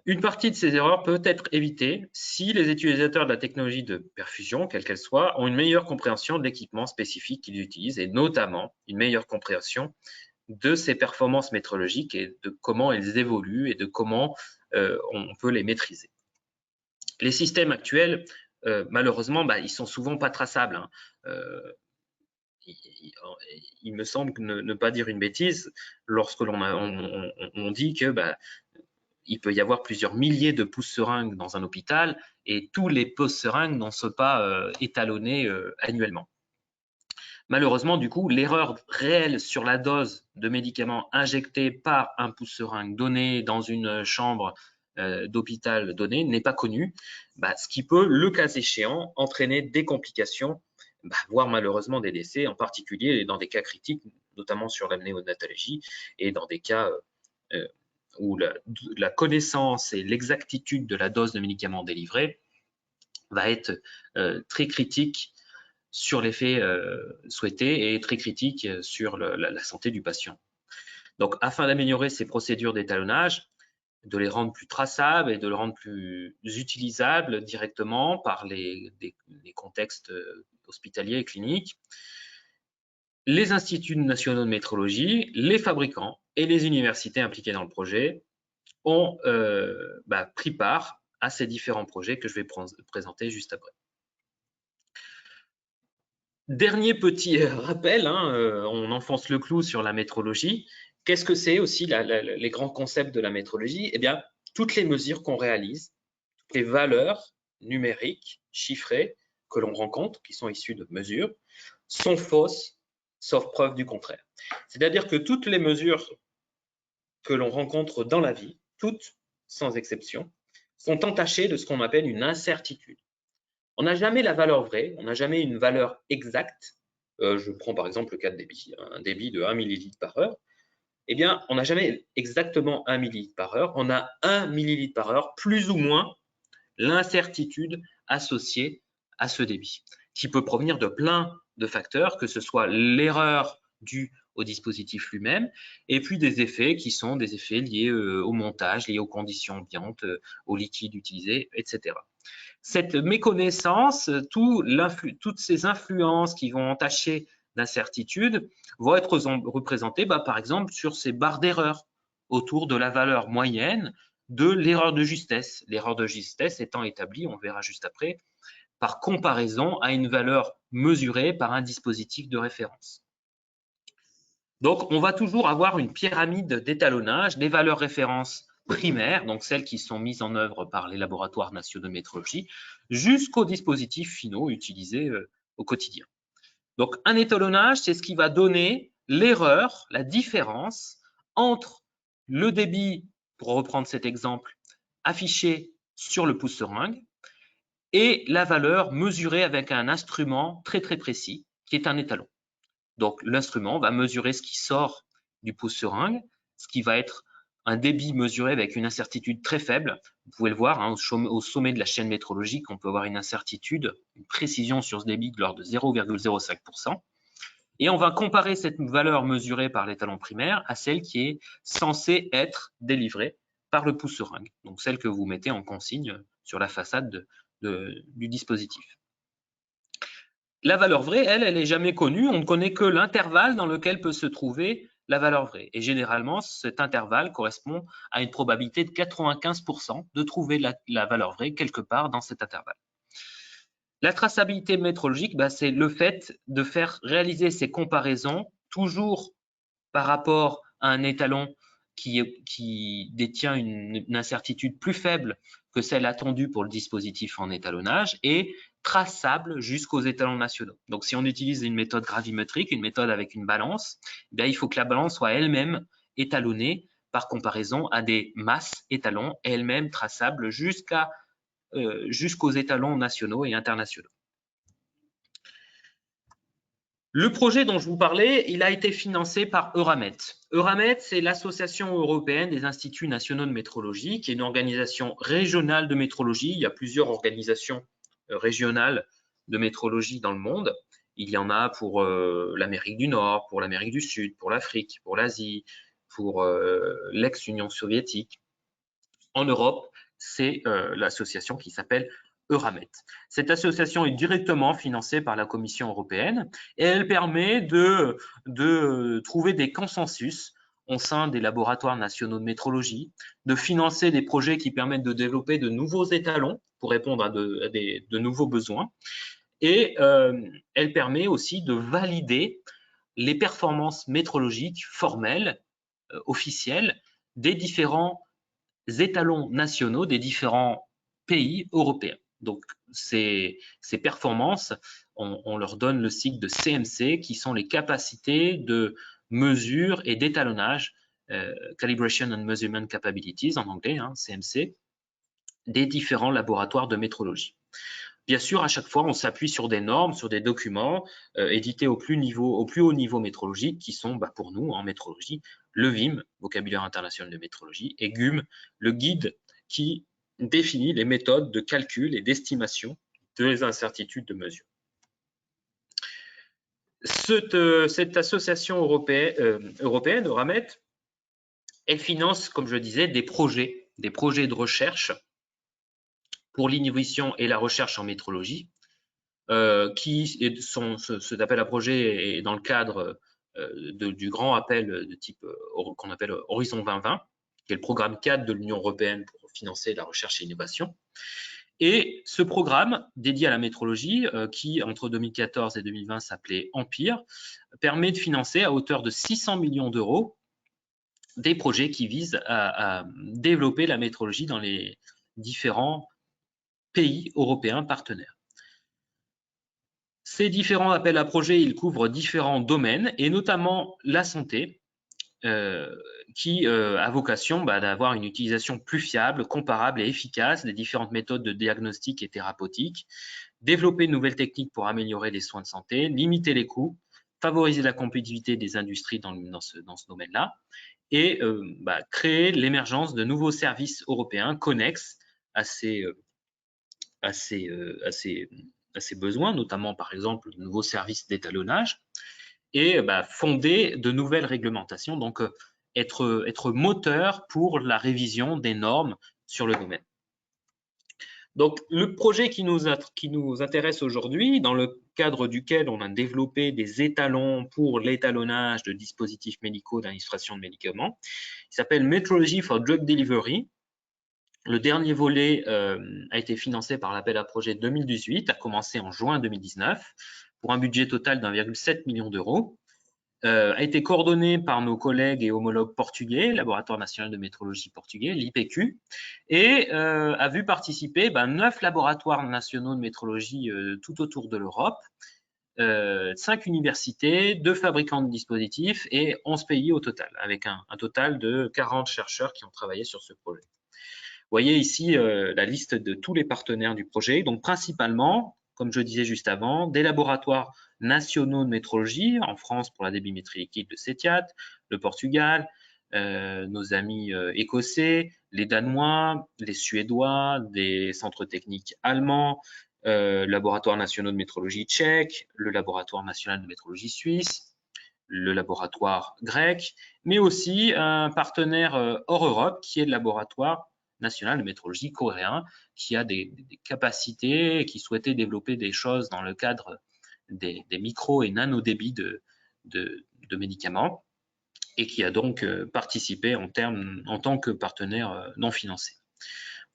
Une partie de ces erreurs peut être évitée si les utilisateurs de la technologie de perfusion, quelle qu'elle soit, ont une meilleure compréhension de l'équipement spécifique qu'ils utilisent et notamment une meilleure compréhension de ses performances métrologiques et de comment elles évoluent et de comment on peut les maîtriser. Les systèmes actuels, malheureusement, ils sont souvent pas traçables. Il me semble que ne pas dire une bêtise lorsque on dit que il peut y avoir plusieurs milliers de pouces-seringues dans un hôpital et tous les pouces-seringues n'en sont pas étalonnés annuellement. Malheureusement, du coup, l'erreur réelle sur la dose de médicaments injectés par un pouce-seringue donné dans une chambre d'hôpital donnée n'est pas connue, ce qui peut, le cas échéant, entraîner des complications, voire malheureusement des décès, en particulier dans des cas critiques, notamment sur la néonatologie et dans des cas où la connaissance et l'exactitude de la dose de médicaments délivrés va être très critique sur l'effet souhaité et très critique sur la santé du patient. Donc, afin d'améliorer ces procédures d'étalonnage, de les rendre plus traçables et de les rendre plus utilisables directement par les contextes hospitaliers et cliniques, les instituts nationaux de métrologie, les fabricants et les universités impliquées dans le projet ont pris part à ces différents projets que je vais présenter juste après. Dernier petit rappel, on enfonce le clou sur la métrologie. Qu'est-ce que c'est aussi les grands concepts de la métrologie? Eh bien, toutes les mesures qu'on réalise, les valeurs numériques, chiffrées, que l'on rencontre, qui sont issues de mesures, sont fausses, sauf preuve du contraire. C'est-à-dire que toutes les mesures que l'on rencontre dans la vie, toutes sans exception, sont entachées de ce qu'on appelle une incertitude. On n'a jamais la valeur vraie, on n'a jamais une valeur exacte. Je prends par exemple le cas de débit, un débit de 1 millilitre par heure. Eh bien, on n'a jamais exactement 1 millilitre par heure, on a 1 millilitre par heure, plus ou moins l'incertitude associée à ce débit, qui peut provenir de plein de facteurs, que ce soit l'erreur due au dispositif lui-même, et puis des effets qui sont des effets liés au montage, liés aux conditions ambiantes, au liquide utilisé, etc. Cette méconnaissance, toutes ces influences qui vont entacher l'incertitude vont être représentées par exemple sur ces barres d'erreur autour de la valeur moyenne de l'erreur de justesse. L'erreur de justesse étant établie, on verra juste après, par comparaison à une valeur mesurée par un dispositif de référence. Donc, on va toujours avoir une pyramide d'étalonnage des valeurs références primaires, donc celles qui sont mises en œuvre par les laboratoires nationaux de métrologie, jusqu'aux dispositifs finaux utilisés au quotidien. Donc, un étalonnage, c'est ce qui va donner l'erreur, la différence entre le débit, pour reprendre cet exemple, affiché sur le pouce-seringue et la valeur mesurée avec un instrument très précis, qui est un étalon. Donc, l'instrument va mesurer ce qui sort du pouce-seringue, ce qui va être un débit mesuré avec une incertitude très faible. Vous pouvez le voir, au sommet de la chaîne métrologique, on peut avoir une incertitude, une précision sur ce débit de l'ordre de 0,05%. Et on va comparer cette valeur mesurée par l'étalon primaire à celle qui est censée être délivrée par le pouce-seringue, donc celle que vous mettez en consigne sur la façade du dispositif. La valeur vraie, elle n'est jamais connue. On ne connaît que l'intervalle dans lequel peut se trouver la valeur vraie. Et généralement, cet intervalle correspond à une probabilité de 95% de trouver la valeur vraie quelque part dans cet intervalle. La traçabilité métrologique, c'est le fait de faire réaliser ces comparaisons toujours par rapport à un étalon qui détient une incertitude plus faible que celle attendue pour le dispositif en étalonnage et traçable jusqu'aux étalons nationaux. Donc, si on utilise une méthode gravimétrique, une méthode avec une balance, eh bien, il faut que la balance soit elle-même étalonnée par comparaison à des masses étalons elles-mêmes traçables jusqu'aux étalons nationaux et internationaux. Le projet dont je vous parlais, il a été financé par Euramet. Euramet, c'est l'Association européenne des instituts nationaux de métrologie, qui est une organisation régionale de métrologie. Il y a plusieurs organisations régionales de métrologie dans le monde. Il y en a pour l'Amérique du Nord, pour l'Amérique du Sud, pour l'Afrique, pour l'Asie, pour l'ex-Union soviétique. En Europe, c'est l'association qui s'appelle Euramet. Cette association est directement financée par la Commission européenne et elle permet de trouver des consensus au sein des laboratoires nationaux de métrologie, de financer des projets qui permettent de développer de nouveaux étalons pour répondre à de nouveaux besoins. Et elle permet aussi de valider les performances métrologiques formelles, officielles, des différents étalons nationaux des différents pays européens. Donc, ces performances, on leur donne le sigle de CMC, qui sont les capacités de mesure et d'étalonnage, Calibration and Measurement Capabilities en anglais, hein, CMC, des différents laboratoires de métrologie. Bien sûr, à chaque fois, on s'appuie sur des normes, sur des documents édités au plus haut niveau métrologique, qui sont pour nous en métrologie le VIM, vocabulaire international de métrologie, et GUM, le guide qui définit les méthodes de calcul et d'estimation des incertitudes de mesure. Cette association européenne, Euramet, elle finance, comme je disais, des projets de recherche pour l'innovation et la recherche en métrologie, cet appel à projet est dans le cadre du grand appel de type qu'on appelle Horizon 2020, qui est le programme cadre de l'Union européenne pour financer la recherche et l'innovation. Et ce programme dédié à la métrologie, qui entre 2014 et 2020 s'appelait Empire, permet de financer à hauteur de 600 millions d'euros des projets qui visent à développer la métrologie dans les différents pays européens partenaires. Ces différents appels à projets, ils couvrent différents domaines et notamment la santé, qui a vocation d'avoir une utilisation plus fiable, comparable et efficace des différentes méthodes de diagnostic et thérapeutique, développer de nouvelles techniques pour améliorer les soins de santé, limiter les coûts, favoriser la compétitivité des industries dans ce domaine-là et créer l'émergence de nouveaux services européens connexes à ces besoins, notamment par exemple de nouveaux services d'étalonnage, et fonder de nouvelles réglementations, donc être moteur pour la révision des normes sur le domaine. Donc, le projet qui nous intéresse aujourd'hui, dans le cadre duquel on a développé des étalons pour l'étalonnage de dispositifs médicaux d'administration de médicaments, il s'appelle Metrology for Drug Delivery. Le dernier volet a été financé par l'appel à projet 2018, a commencé en juin 2019, pour un budget total d'1,7 million d'euros. A été coordonné par nos collègues et homologues portugais, Laboratoire national de métrologie portugais, l'IPQ, et a vu participer 9 laboratoires nationaux de métrologie tout autour de l'Europe, 5 universités, 2 fabricants de dispositifs et 11 pays au total, avec un total de 40 chercheurs qui ont travaillé sur ce projet. Vous voyez ici la liste de tous les partenaires du projet, donc principalement, comme je disais juste avant, des laboratoires nationaux de métrologie, en France pour la débimétrie liquide de CETIAT, le Portugal, nos amis écossais, les Danois, les Suédois, des centres techniques allemands, laboratoires nationaux de métrologie tchèque, le laboratoire national de métrologie suisse, le laboratoire grec, mais aussi un partenaire hors Europe qui est le laboratoire national de métrologie coréen, qui a des capacités, qui souhaitait développer des choses dans le cadre des micro et nano débits de médicaments et qui a donc participé en tant que partenaire non financé.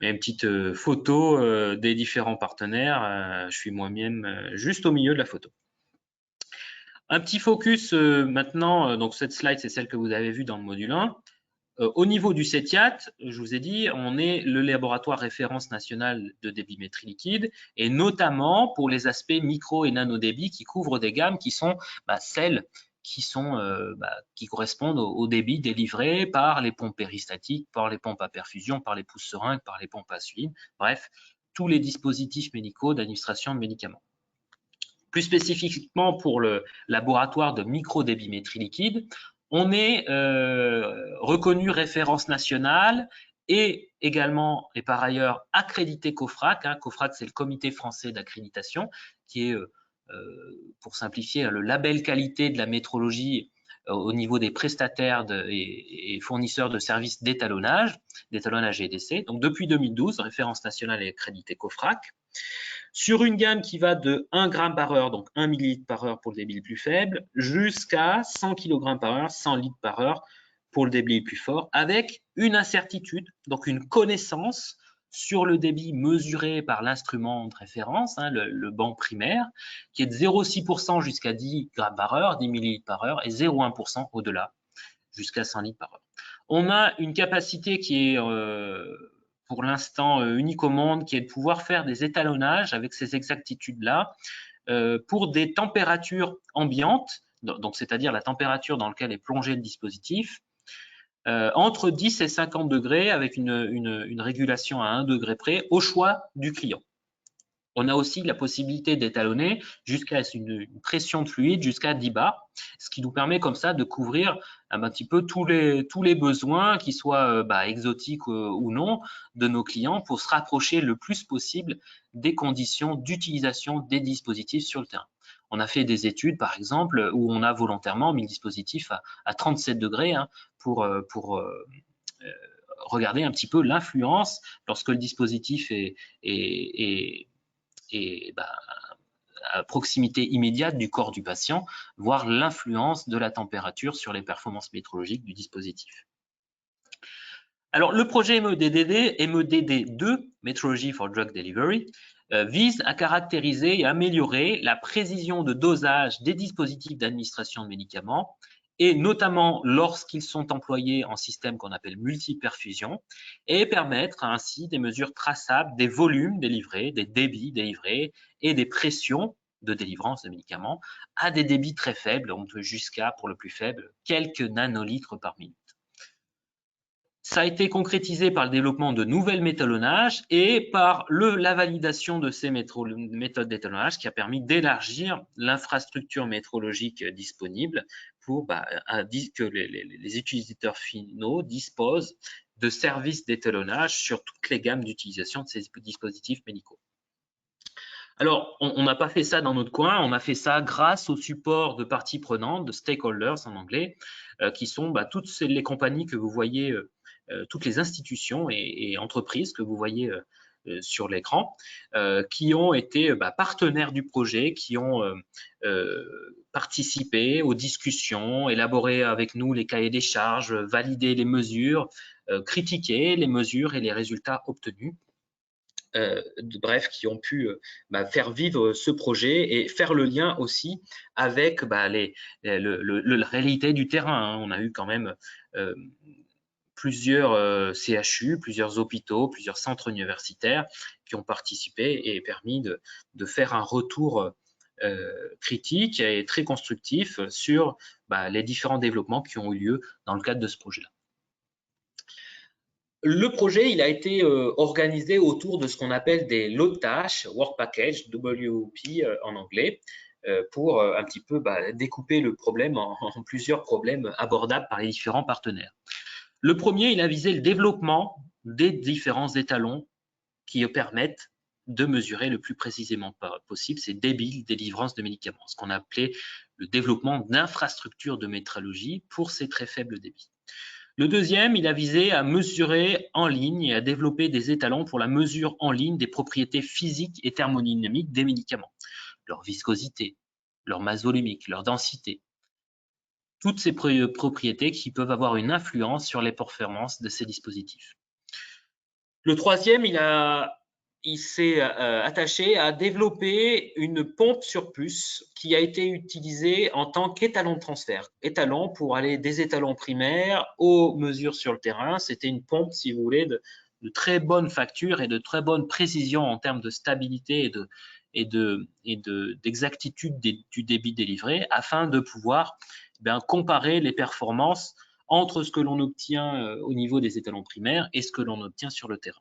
Il y a une petite photo des différents partenaires. Je suis moi-même juste au milieu de la photo. Un petit focus maintenant, donc cette slide, c'est celle que vous avez vue dans le module 1. Au niveau du CETIAT, je vous ai dit, on est le laboratoire référence national de débimétrie liquide, et notamment pour les aspects micro et nano débit qui couvrent des gammes qui sont celles qui correspondent au débit délivré par les pompes péristatiques, par les pompes à perfusion, par les pousses seringues, par les pompes à insuline, bref, tous les dispositifs médicaux d'administration de médicaments. Plus spécifiquement pour le laboratoire de microdébimétrie liquide, on est reconnu référence nationale et également et par ailleurs accrédité COFRAC. COFRAC, c'est le comité français d'accréditation qui est, pour simplifier, le label qualité de la métrologie au niveau des prestataires et fournisseurs de services d'étalonnage et d'essai. Donc depuis 2012, référence nationale et accrédité COFRAC. Sur une gamme qui va de 1 g par heure, donc 1 ml par heure pour le débit le plus faible, jusqu'à 100 kg par heure, 100 litres par heure pour le débit le plus fort, avec une incertitude, donc une connaissance sur le débit mesuré par l'instrument de référence, le banc primaire, qui est de 0,6% jusqu'à 10 g par heure, 10 ml par heure, et 0,1% au-delà, jusqu'à 100 litres par heure. On a une capacité qui est pour l'instant unique au monde, qui est de pouvoir faire des étalonnages avec ces exactitudes-là pour des températures ambiantes, donc c'est-à-dire la température dans laquelle est plongé le dispositif, entre 10 et 50 degrés avec une régulation à 1 degré près au choix du client. On a aussi la possibilité d'étalonner jusqu'à une pression de fluide jusqu'à 10 bars, ce qui nous permet comme ça de couvrir un petit peu tous les besoins, qu'ils soient exotiques ou non, de nos clients pour se rapprocher le plus possible des conditions d'utilisation des dispositifs sur le terrain. On a fait des études, par exemple, où on a volontairement mis le dispositif à 37 degrés pour regarder un petit peu l'influence lorsque le dispositif est à proximité immédiate du corps du patient, voir l'influence de la température sur les performances métrologiques du dispositif. Alors, le projet MEDD2, Metrology for Drug Delivery, vise à caractériser et améliorer la précision de dosage des dispositifs d'administration de médicaments, et notamment lorsqu'ils sont employés en système qu'on appelle multiperfusion, et permettre ainsi des mesures traçables des volumes délivrés, des débits délivrés et des pressions de délivrance de médicaments à des débits très faibles, donc jusqu'à, pour le plus faible, quelques nanolitres par minute. Ça a été concrétisé par le développement de nouvelles métallonnages et par la validation de ces méthodes d'étalonnage qui a permis d'élargir l'infrastructure métrologique disponible pour que les utilisateurs finaux disposent de services d'étalonnage sur toutes les gammes d'utilisation de ces dispositifs médicaux. Alors, on n'a pas fait ça dans notre coin, on a fait ça grâce au support de parties prenantes, de stakeholders en anglais, qui sont toutes les compagnies que vous voyez, toutes les institutions et entreprises que vous voyez sur l'écran, qui ont été partenaires du projet, qui ont participé aux discussions, élaboré avec nous les cahiers des charges, validé les mesures, critiqué les mesures et les résultats obtenus. Bref, qui ont pu faire vivre ce projet et faire le lien aussi avec la réalité du terrain. On a eu quand même plusieurs CHU, plusieurs hôpitaux, plusieurs centres universitaires qui ont participé et permis de faire un retour critique et très constructif sur les différents développements qui ont eu lieu dans le cadre de ce projet-là. Le projet, il a été organisé autour de ce qu'on appelle des lots de tâches, Work Package, WP en anglais, pour un petit peu découper le problème en plusieurs problèmes abordables par les différents partenaires. Le premier, il a visé le développement des différents étalons qui permettent de mesurer le plus précisément possible ces débits de délivrance de médicaments, ce qu'on a appelé le développement d'infrastructures de métrologie pour ces très faibles débits. Le deuxième, il a visé à mesurer en ligne et à développer des étalons pour la mesure en ligne des propriétés physiques et thermodynamiques des médicaments, leur viscosité, leur masse volumique, leur densité, toutes ces propriétés qui peuvent avoir une influence sur les performances de ces dispositifs. Le troisième, il a il s'est attaché à développer une pompe sur puce qui a été utilisée en tant qu'étalon de transfert. Étalon pour aller des étalons primaires aux mesures sur le terrain. C'était une pompe, si vous voulez, de très bonne facture et de très bonne précision en termes de stabilité et d'exactitude du débit délivré afin de pouvoir comparer les performances entre ce que l'on obtient au niveau des étalons primaires et ce que l'on obtient sur le terrain.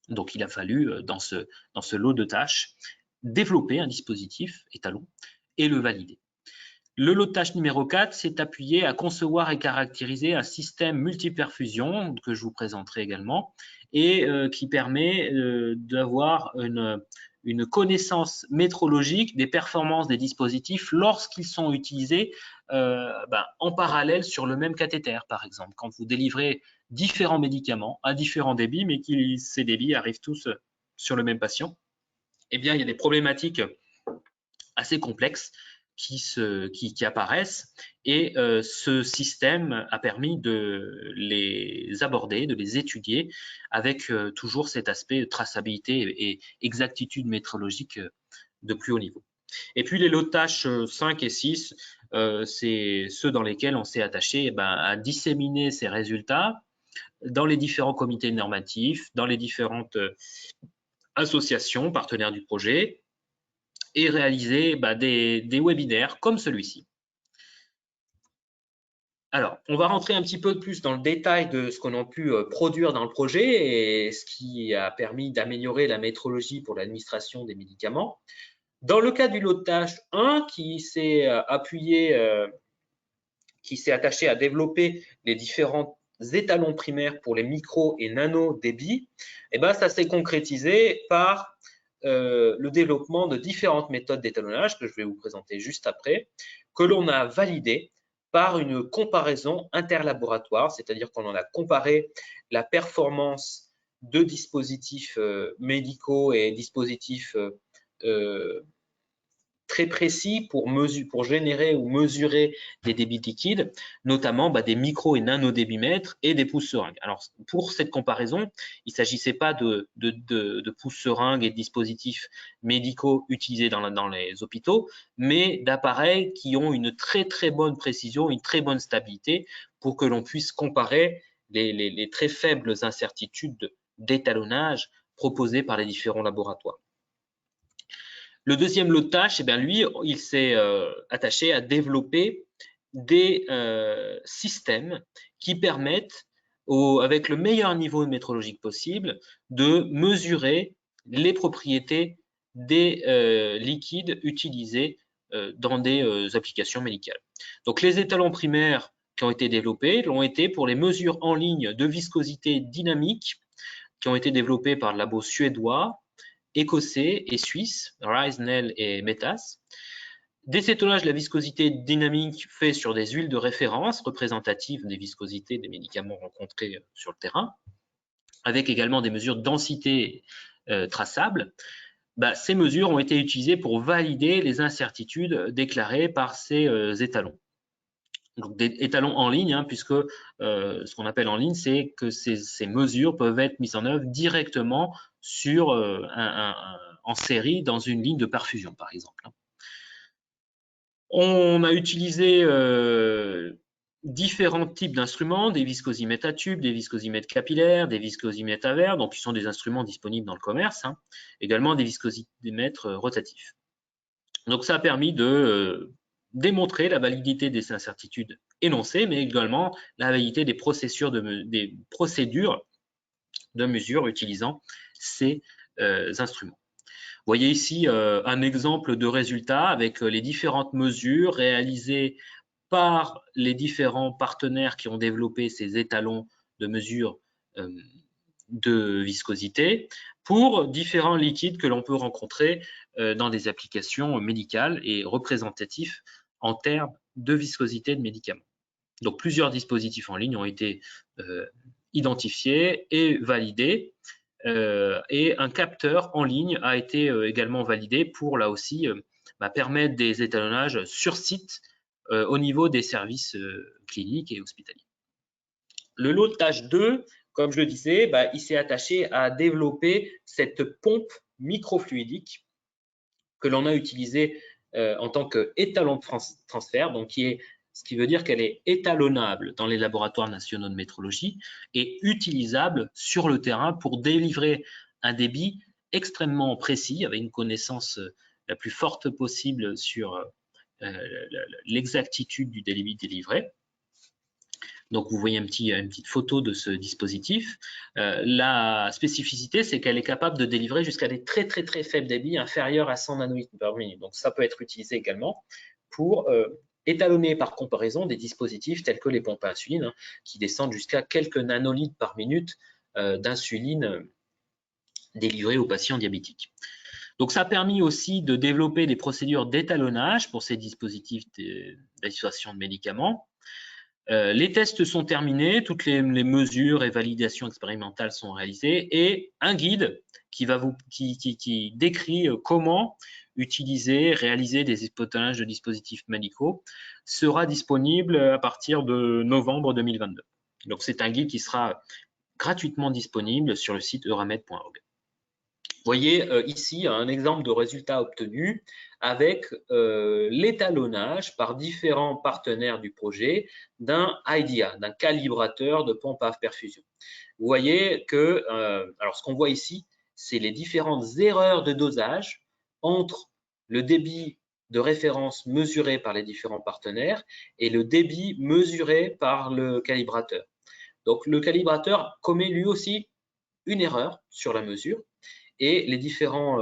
Donc, il a fallu, dans ce lot de tâches, développer un dispositif étalon et le valider. Le lot de tâches numéro 4 s'est appuyé à concevoir et caractériser un système multiperfusion que je vous présenterai également et qui permet d'avoir une connaissance métrologique des performances des dispositifs lorsqu'ils sont utilisés en parallèle sur le même cathéter, par exemple. Quand vous délivrez différents médicaments à différents débits, mais que ces débits arrivent tous sur le même patient, eh bien, il y a des problématiques assez complexes qui apparaissent et ce système a permis de les aborder, de les étudier avec toujours cet aspect de traçabilité et exactitude métrologique de plus haut niveau. Et puis les lots de tâches 5 et 6, c'est ceux dans lesquels on s'est attaché à disséminer ces résultats dans les différents comités normatifs, dans les différentes associations partenaires du projet, et réaliser des webinaires comme celui-ci. Alors, on va rentrer un petit peu plus dans le détail de ce qu'on a pu produire dans le projet et ce qui a permis d'améliorer la métrologie pour l'administration des médicaments. Dans le cas du lot de tâches 1, qui s'est attaché à développer les différents étalons primaires pour les micro et nano débits, ça s'est concrétisé par le développement de différentes méthodes d'étalonnage que je vais vous présenter juste après, que l'on a validées par une comparaison interlaboratoire, c'est-à-dire qu'on en a comparé la performance de dispositifs médicaux et dispositifs très précis pour générer ou mesurer des débits liquides, notamment des micro et nano débitmètres et des pouces seringues. Alors, pour cette comparaison, il ne s'agissait pas de pouces seringues et de dispositifs médicaux utilisés dans les hôpitaux, mais d'appareils qui ont une très très bonne précision, une très bonne stabilité pour que l'on puisse comparer les très faibles incertitudes d'étalonnage proposées par les différents laboratoires. Le deuxième lot de tâches, lui, il s'est attaché à développer des systèmes qui permettent, avec le meilleur niveau métrologique possible, de mesurer les propriétés des liquides utilisés dans des applications médicales. Donc, les étalons primaires qui ont été développés l'ont été pour les mesures en ligne de viscosité dynamique qui ont été développées par le labo suédois, écossais et suisse, Reisnell et Metas. Décétonnage de la viscosité dynamique fait sur des huiles de référence représentatives des viscosités des médicaments rencontrés sur le terrain, avec également des mesures de densité traçables. Ces mesures ont été utilisées pour valider les incertitudes déclarées par ces étalons. Donc des étalons en ligne, puisque ce qu'on appelle en ligne, c'est que ces mesures peuvent être mises en œuvre directement sur en série dans une ligne de perfusion, par exemple. On a utilisé différents types d'instruments, des viscosimètres à tube, des viscosimètres capillaires, des viscosimètres à verre, donc qui sont des instruments disponibles dans le commerce, également des viscosimètres rotatifs. Donc ça a permis de démontrer la validité des incertitudes énoncées, mais également la validité des procédures de mesure utilisant ces instruments. Vous voyez ici un exemple de résultat avec les différentes mesures réalisées par les différents partenaires qui ont développé ces étalons de mesure de viscosité pour différents liquides que l'on peut rencontrer dans des applications médicales et représentatifs en termes de viscosité de médicaments. Donc, plusieurs dispositifs en ligne ont été identifiés et validés et un capteur en ligne a été également validé pour, là aussi, permettre des étalonnages sur site au niveau des services cliniques et hospitaliers. Le lot de tâche 2 comme je le disais, il s'est attaché à développer cette pompe microfluidique que l'on a utilisée en tant qu'étalon de transfert, donc ce qui veut dire qu'elle est étalonnable dans les laboratoires nationaux de métrologie et utilisable sur le terrain pour délivrer un débit extrêmement précis, avec une connaissance la plus forte possible sur l'exactitude du débit délivré. Donc, vous voyez une petite photo de ce dispositif. La spécificité, c'est qu'elle est capable de délivrer jusqu'à des très faibles débits inférieurs à 100 nanolitres par minute. Donc, ça peut être utilisé également pour étalonner par comparaison des dispositifs tels que les pompes à insuline, qui descendent jusqu'à quelques nanolitres par minute d'insuline délivrée aux patients diabétiques. Donc, ça a permis aussi de développer des procédures d'étalonnage pour ces dispositifs d'administration de médicaments. Les tests sont terminés, toutes les mesures et validations expérimentales sont réalisées et un guide qui décrit comment utiliser, réaliser des étalonnages de dispositifs médicaux sera disponible à partir de novembre 2022. Donc, c'est un guide qui sera gratuitement disponible sur le site euramed.org. Vous voyez ici un exemple de résultat obtenu avec l'étalonnage par différents partenaires du projet d'un IDA, d'un calibrateur de pompe à perfusion. Vous voyez que, alors ce qu'on voit ici, c'est les différentes erreurs de dosage entre le débit de référence mesuré par les différents partenaires et le débit mesuré par le calibrateur. Donc le calibrateur commet lui aussi une erreur sur la mesure. Et les différents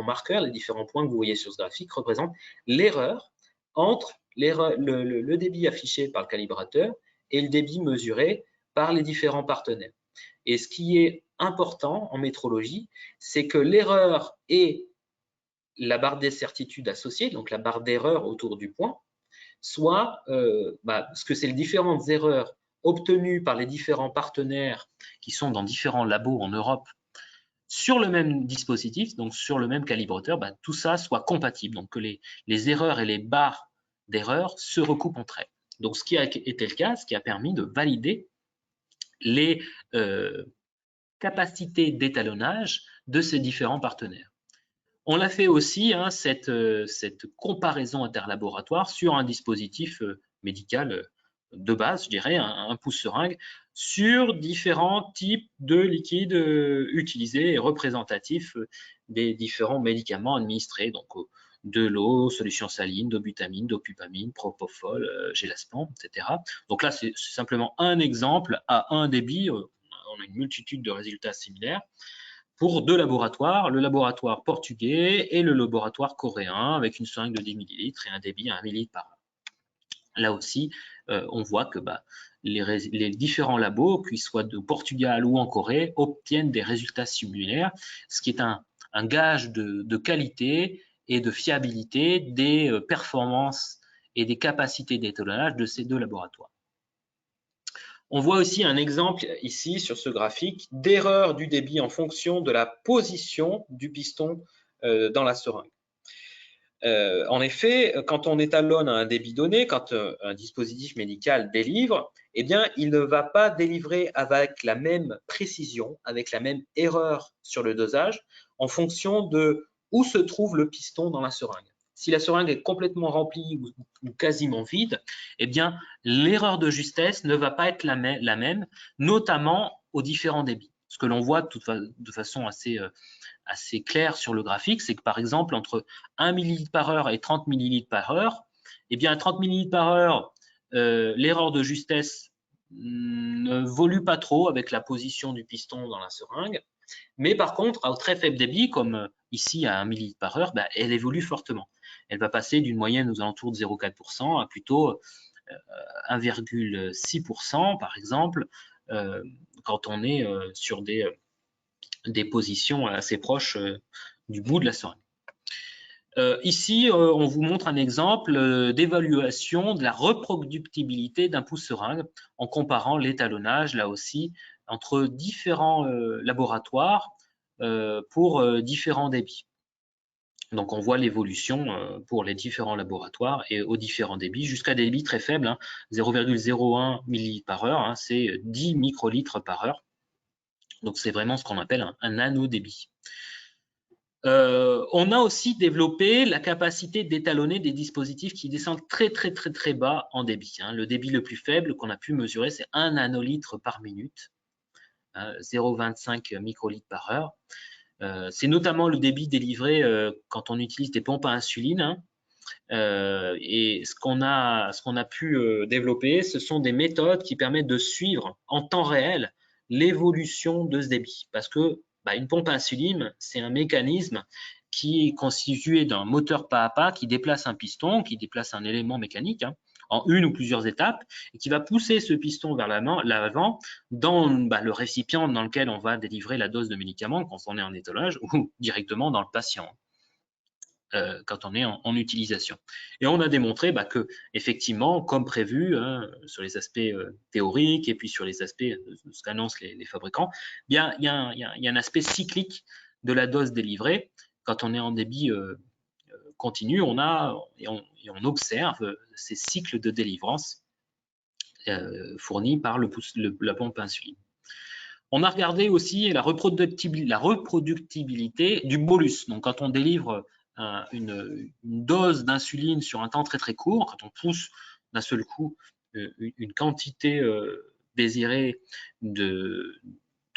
marqueurs, les différents points que vous voyez sur ce graphique représentent l'erreur entre le débit affiché par le calibrateur et le débit mesuré par les différents partenaires. Et ce qui est important en métrologie, c'est que l'erreur et la barre d'incertitude associée, donc la barre d'erreur autour du point, soit ce que c'est les différentes erreurs obtenues par les différents partenaires qui sont dans différents labos en Europe sur le même dispositif, donc sur le même calibrateur, tout ça soit compatible, donc que les erreurs et les barres d'erreurs se recoupent entre elles. Donc, ce qui a été le cas, ce qui a permis de valider les capacités d'étalonnage de ces différents partenaires. On l'a fait aussi, cette comparaison interlaboratoire sur un dispositif médical de base, je dirais, un pouce-seringue, sur différents types de liquides utilisés et représentatifs des différents médicaments administrés, donc de l'eau, solution saline, dobutamine, dopupamine, propofol, gélaspam, etc. Donc là, c'est simplement un exemple à un débit. On a une multitude de résultats similaires pour deux laboratoires, le laboratoire portugais et le laboratoire coréen, avec une seringue de 10 ml et un débit à 1 ml par heure. Là aussi, on voit que les différents labos, qu'ils soient au Portugal ou en Corée, obtiennent des résultats similaires, ce qui est un gage de qualité et de fiabilité des performances et des capacités d'étalonnage de ces deux laboratoires. On voit aussi un exemple ici sur ce graphique d'erreur du débit en fonction de la position du piston dans la seringue. En effet, quand on étalonne à un débit donné, quand un dispositif médical délivre, eh bien, il ne va pas délivrer avec la même précision, avec la même erreur sur le dosage, en fonction de où se trouve le piston dans la seringue. Si la seringue est complètement remplie ou quasiment vide, eh bien, l'erreur de justesse ne va pas être la même, notamment aux différents débits. Ce que l'on voit de façon assez claire sur le graphique, c'est que par exemple, entre 1 ml par heure et 30 ml par heure, eh bien, 30 ml par heure, l'erreur de justesse ne volue pas trop avec la position du piston dans la seringue. Mais par contre, à très faible débit, comme ici à 1 ml par heure, elle évolue fortement. Elle va passer d'une moyenne aux alentours de 0,4% à plutôt 1,6% par exemple, quand on est sur des positions assez proches du bout de la seringue. Ici, on vous montre un exemple d'évaluation de la reproductibilité d'un pouce-seringue en comparant l'étalonnage, là aussi, entre différents laboratoires pour différents débits. Donc, on voit l'évolution pour les différents laboratoires et aux différents débits, jusqu'à des débits très faibles, hein, 0,01 millilitres par heure, hein, c'est 10 microlitres par heure. Donc, c'est vraiment ce qu'on appelle un nanodébit. On a aussi développé la capacité d'étalonner des dispositifs qui descendent très bas en débit. Hein. Le débit le plus faible qu'on a pu mesurer, c'est 1 nanolitre par minute, hein, 0,25 microlitres par heure. C'est notamment le débit délivré quand on utilise des pompes à insuline. Hein. Et ce qu'on a pu développer, ce sont des méthodes qui permettent de suivre en temps réel l'évolution de ce débit. Parce que une pompe à insuline, c'est un mécanisme qui est constitué d'un moteur pas à pas qui déplace un piston, qui déplace un élément mécanique, hein, en une ou plusieurs étapes, et qui va pousser ce piston vers l'avant dans le récipient dans lequel on va délivrer la dose de médicament quand on est en étalonnage ou directement dans le patient quand on est en utilisation. Et on a démontré que, effectivement, comme prévu, hein, sur les aspects théoriques et puis sur les aspects de ce qu'annoncent les fabricants, il y a un aspect cyclique de la dose délivrée. Quand on est en débit continu, on observe ces cycles de délivrance fournis par la pompe insuline. On a regardé aussi la reproductibilité du bolus. Donc, quand on délivre une dose d'insuline sur un temps très court, quand on pousse d'un seul coup une quantité désirée de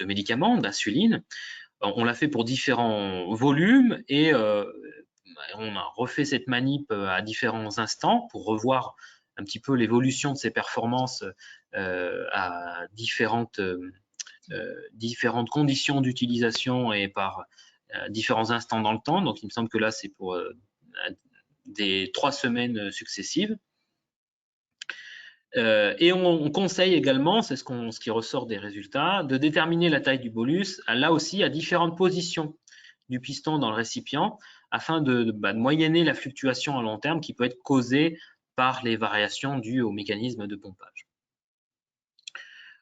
médicaments, d'insuline, on l'a fait pour différents volumes et on a refait cette manip à différents instants pour revoir un petit peu l'évolution de ses performances à différentes conditions d'utilisation et par différents instants dans le temps. Donc, il me semble que là, c'est pour des 3 semaines successives. Et on conseille également, c'est ce qui ressort des résultats, de déterminer la taille du bolus, là aussi à différentes positions du piston dans le récipient, afin de moyenner la fluctuation à long terme qui peut être causée par les variations dues au mécanisme de pompage.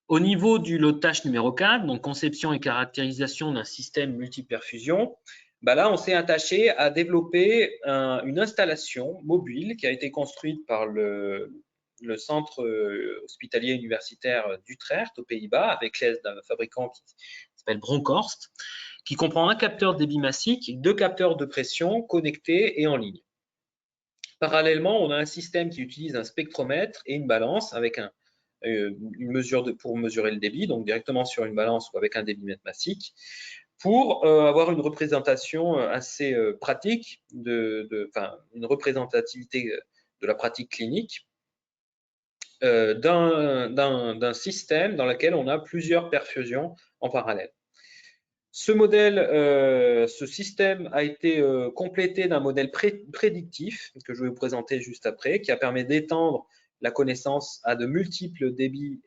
Au niveau du lot de tâche numéro 4, donc conception et caractérisation d'un système multiperfusion, là, on s'est attaché à développer une installation mobile qui a été construite par le centre hospitalier universitaire d'Utrecht aux Pays-Bas avec l'aide d'un fabricant qui s'appelle Bronkhorst, qui comprend un capteur de débit massique, 2 capteurs de pression connectés et en ligne. Parallèlement, on a un système qui utilise un spectromètre et une balance avec une mesure pour mesurer le débit, donc directement sur une balance ou avec un débitmètre massique, pour avoir une représentation assez pratique, une représentativité de la pratique clinique d'un système dans lequel on a plusieurs perfusions en parallèle. Ce système a été complété d'un modèle prédictif que je vais vous présenter juste après, qui a permis d'étendre la connaissance à de multiples débits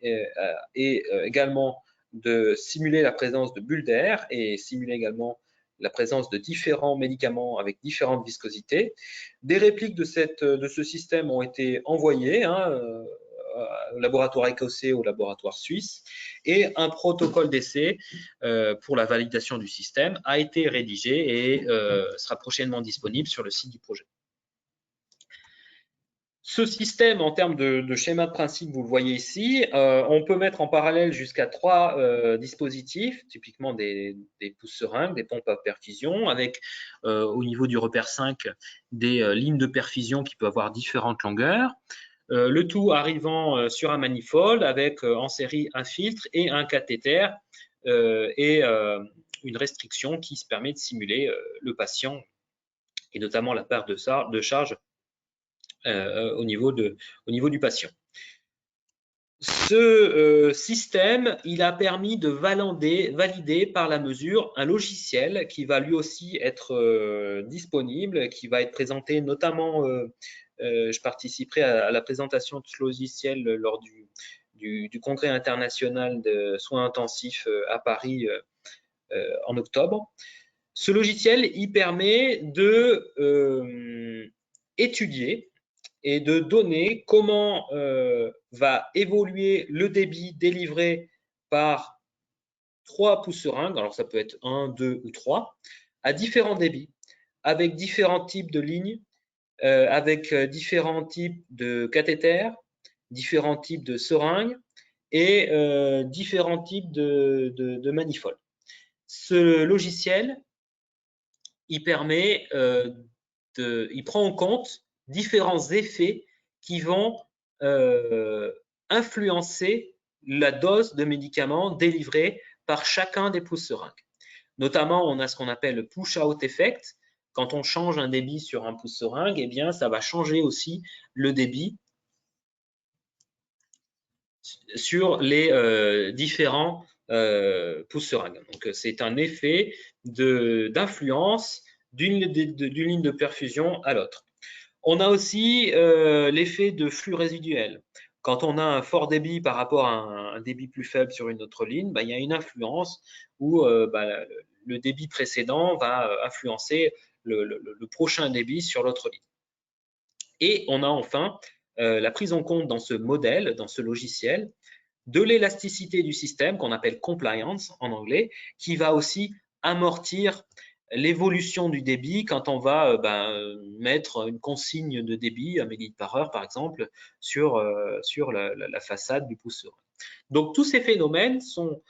et également de simuler la présence de bulles d'air et simuler également la présence de différents médicaments avec différentes viscosités. Des répliques de ce système ont été envoyées au laboratoire écossais, au laboratoire suisse, et un protocole d'essai pour la validation du système a été rédigé et sera prochainement disponible sur le site du projet. Ce système, en termes de schéma de principe, vous le voyez ici, on peut mettre en parallèle jusqu'à 3 dispositifs, typiquement des pousse-seringues, des pompes à perfusion, avec au niveau du repère 5, des lignes de perfusion qui peuvent avoir différentes longueurs. Le tout arrivant sur un manifold avec en série un filtre et un cathéter et une restriction qui se permet de simuler le patient et notamment la part de charge au niveau du patient. Ce système, il a permis de valider par la mesure un logiciel qui va lui aussi être disponible, qui va être présenté notamment, je participerai à la présentation de ce logiciel lors du congrès international de soins intensifs à Paris en octobre. Ce logiciel, il permet de étudier et de donner comment va évoluer le débit délivré par 3 pousse-seringues, alors ça peut être 1, 2 ou 3, à différents débits, avec différents types de lignes, avec différents types de cathéters, différents types de seringues et différents types de manifolds. Ce logiciel, il permet il prend en compte différents effets qui vont influencer la dose de médicaments délivrés par chacun des pouces-seringues. Notamment, on a ce qu'on appelle le push-out effect. Quand on change un débit sur un pouce-seringue, eh bien, ça va changer aussi le débit sur les différents pouces-seringues. Donc, c'est un effet d'influence d'une ligne de perfusion à l'autre. On a aussi l'effet de flux résiduel. Quand on a un fort débit par rapport à un débit plus faible sur une autre ligne, il y a une influence où le débit précédent va influencer le prochain débit sur l'autre ligne. Et on a enfin la prise en compte dans ce modèle, dans ce logiciel, de l'élasticité du système qu'on appelle compliance en anglais, qui va aussi amortir l'évolution du débit quand on va mettre une consigne de débit à mégalitres par heure, par exemple, sur la façade du pouce-seringue. Donc, tous ces phénomènes sont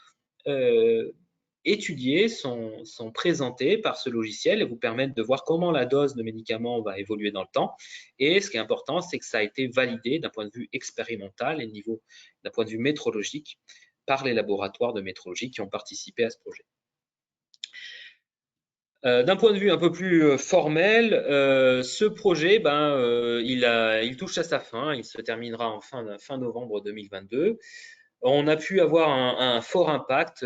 étudiés, sont présentés par ce logiciel et vous permettent de voir comment la dose de médicaments va évoluer dans le temps. Et ce qui est important, c'est que ça a été validé d'un point de vue expérimental et d'un point de vue métrologique par les laboratoires de métrologie qui ont participé à ce projet. D'un point de vue un peu plus formel, ce projet, il touche à sa fin. Il se terminera en fin novembre 2022. On a pu avoir un fort impact,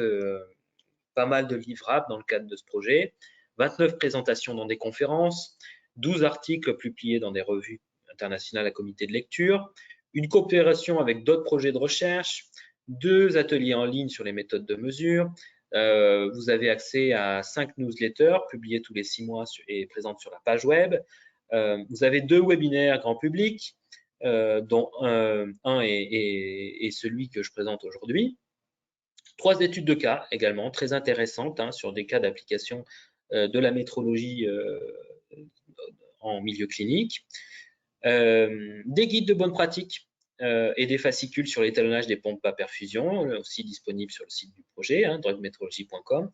pas mal de livrables dans le cadre de ce projet, 29 présentations dans des conférences, 12 articles publiés dans des revues internationales à comité de lecture, une coopération avec d'autres projets de recherche, 2 ateliers en ligne sur les méthodes de mesure. Vous avez accès à 5 newsletters publiés tous les 6 mois et présentes sur la page web. Vous avez 2 webinaires grand public, dont un est celui que je présente aujourd'hui. 3 études de cas également très intéressantes sur des cas d'application de la métrologie en milieu clinique. Des guides de bonne pratique et des fascicules sur l'étalonnage des pompes à perfusion, aussi disponibles sur le site du projet, drugmetrology.com.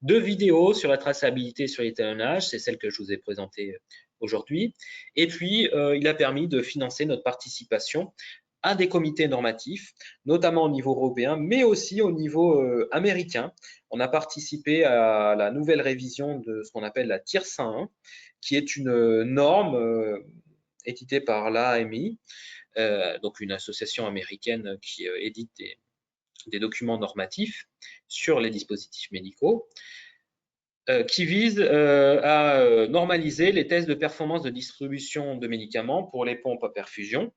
2 vidéos sur la traçabilité sur l'étalonnage, c'est celle que je vous ai présentée aujourd'hui. Et puis, il a permis de financer notre participation à des comités normatifs, notamment au niveau européen, mais aussi au niveau américain. On a participé à la nouvelle révision de ce qu'on appelle la TIR 101, qui est une norme éditée par l'AMI, donc une association américaine qui édite des documents normatifs sur les dispositifs médicaux, qui vise à normaliser les tests de performance de distribution de médicaments pour les pompes à perfusion.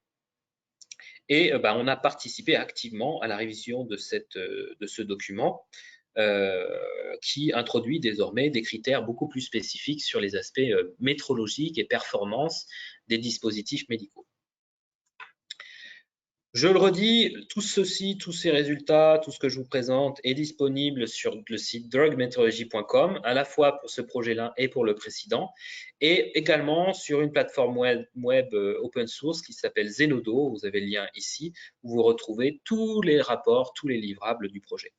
Et on a participé activement à la révision de ce document qui introduit désormais des critères beaucoup plus spécifiques sur les aspects métrologiques et performance des dispositifs médicaux. Je le redis, tout ceci, tous ces résultats, tout ce que je vous présente est disponible sur le site drugmetrology.com, à la fois pour ce projet-là et pour le précédent, et également sur une plateforme web open source qui s'appelle Zenodo. Vous avez le lien ici, où vous retrouvez tous les rapports, tous les livrables du projet.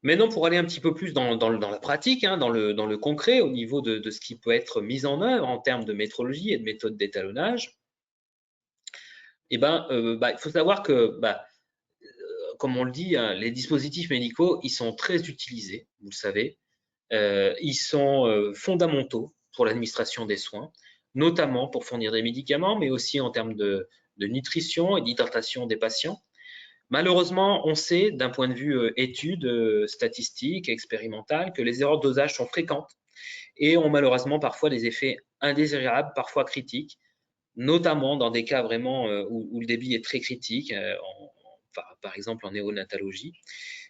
Maintenant, pour aller un petit peu plus dans la pratique, dans le concret, au niveau de ce qui peut être mis en œuvre en termes de métrologie et de méthode d'étalonnage, il faut savoir que, comme on le dit, les dispositifs médicaux, ils sont très utilisés, vous le savez. Ils sont fondamentaux pour l'administration des soins, notamment pour fournir des médicaments, mais aussi en termes de nutrition et d'hydratation des patients. Malheureusement, on sait d'un point de vue études statistiques, expérimentales, que les erreurs de dosage sont fréquentes et ont malheureusement parfois des effets indésirables, parfois critiques, notamment dans des cas vraiment où le débit est très critique, par exemple en néonatologie.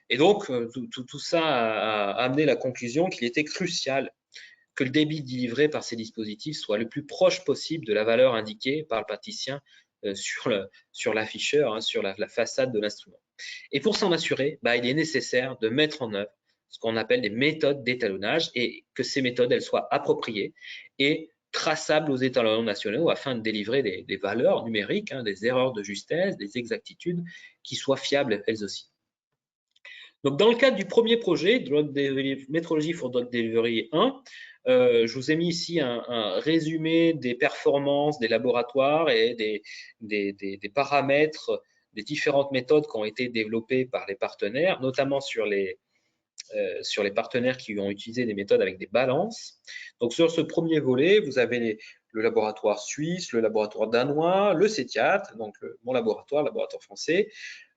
Et donc, tout ça a amené la conclusion qu'il était crucial que le débit délivré par ces dispositifs soit le plus proche possible de la valeur indiquée par le praticien sur l'afficheur, sur la façade de l'instrument. Et pour s'en assurer, il est nécessaire de mettre en œuvre ce qu'on appelle des méthodes d'étalonnage et que ces méthodes elles soient appropriées et traçables aux étalons nationaux afin de délivrer des valeurs numériques, hein, des erreurs de justesse, des exactitudes qui soient fiables elles aussi. Donc, dans le cadre du premier projet, Metrology for Drug Delivery 1, je vous ai mis ici un résumé des performances des laboratoires et des paramètres des différentes méthodes qui ont été développées par les partenaires, notamment sur les partenaires qui ont utilisé des méthodes avec des balances. Donc, sur ce premier volet, vous avez le laboratoire suisse, le laboratoire danois, le CETIAT, donc mon laboratoire, le laboratoire français,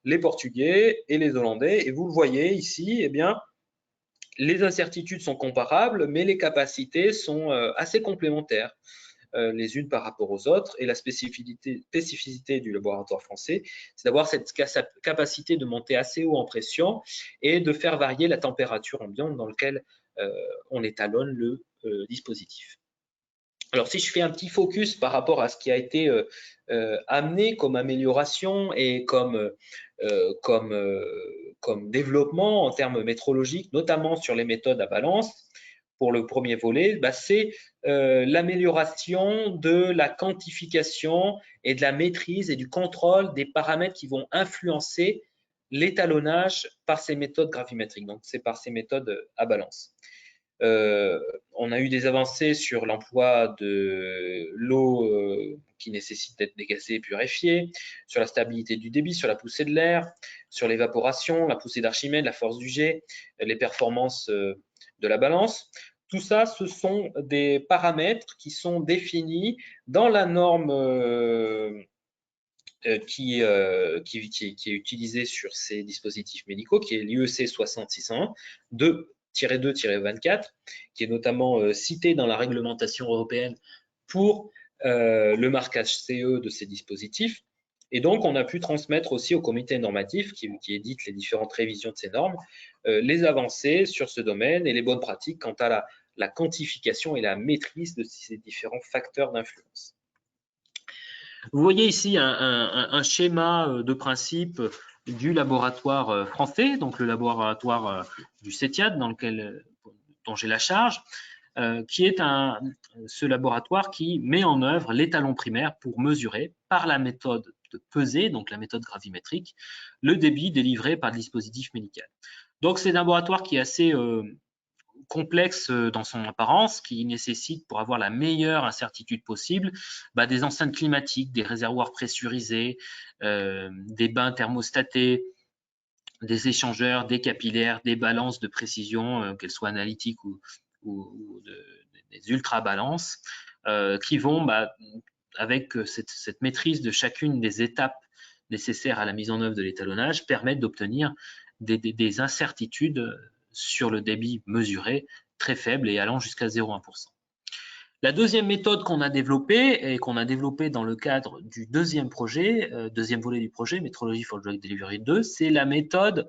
les Portugais et les Hollandais. Et vous le voyez ici, eh bien, les incertitudes sont comparables, mais les capacités sont assez complémentaires les unes par rapport aux autres. Et la spécificité du laboratoire français, c'est d'avoir cette capacité de monter assez haut en pression et de faire varier la température ambiante dans laquelle on étalonne le dispositif. Alors, si je fais un petit focus par rapport à ce qui a été amené comme amélioration et comme développement en termes métrologiques, notamment sur les méthodes à balance, pour le premier volet, bah, c'est l'amélioration de la quantification et de la maîtrise et du contrôle des paramètres qui vont influencer l'étalonnage par ces méthodes gravimétriques, donc c'est par ces méthodes à balance. On a eu des avancées sur l'emploi de l'eau qui nécessite d'être dégazée et purifiée, sur la stabilité du débit, sur la poussée de l'air, sur l'évaporation, la poussée d'Archimède, la force du jet, les performances de la balance. Tout ça, ce sont des paramètres qui sont définis dans la norme qui est utilisée sur ces dispositifs médicaux, qui est l'IEC 60601 2-2-24, qui est notamment cité dans la réglementation européenne pour le marquage CE de ces dispositifs. Et donc, on a pu transmettre aussi au comité normatif qui édite les différentes révisions de ces normes, les avancées sur ce domaine et les bonnes pratiques quant à la quantification et la maîtrise de ces différents facteurs d'influence. Vous voyez ici un schéma de principe du laboratoire français, donc le laboratoire du CETIAT dont j'ai la charge, qui est ce laboratoire qui met en œuvre l'étalon primaire pour mesurer par la méthode de pesée, donc la méthode gravimétrique, le débit délivré par le dispositif médical. Donc c'est un laboratoire qui est assez complexe dans son apparence, qui nécessite, pour avoir la meilleure incertitude possible, des enceintes climatiques, des réservoirs pressurisés, des bains thermostatés, des échangeurs, des capillaires, des balances de précision, qu'elles soient analytiques ou des ultra-balances, qui vont, avec cette maîtrise de chacune des étapes nécessaires à la mise en œuvre de l'étalonnage, permettre d'obtenir des incertitudes sur le débit mesuré très faible et allant jusqu'à 0,1%. La deuxième méthode qu'on a développée et qu'on a développée dans le cadre du deuxième projet, deuxième volet du projet, Metrology for Drug Delivery 2, c'est la méthode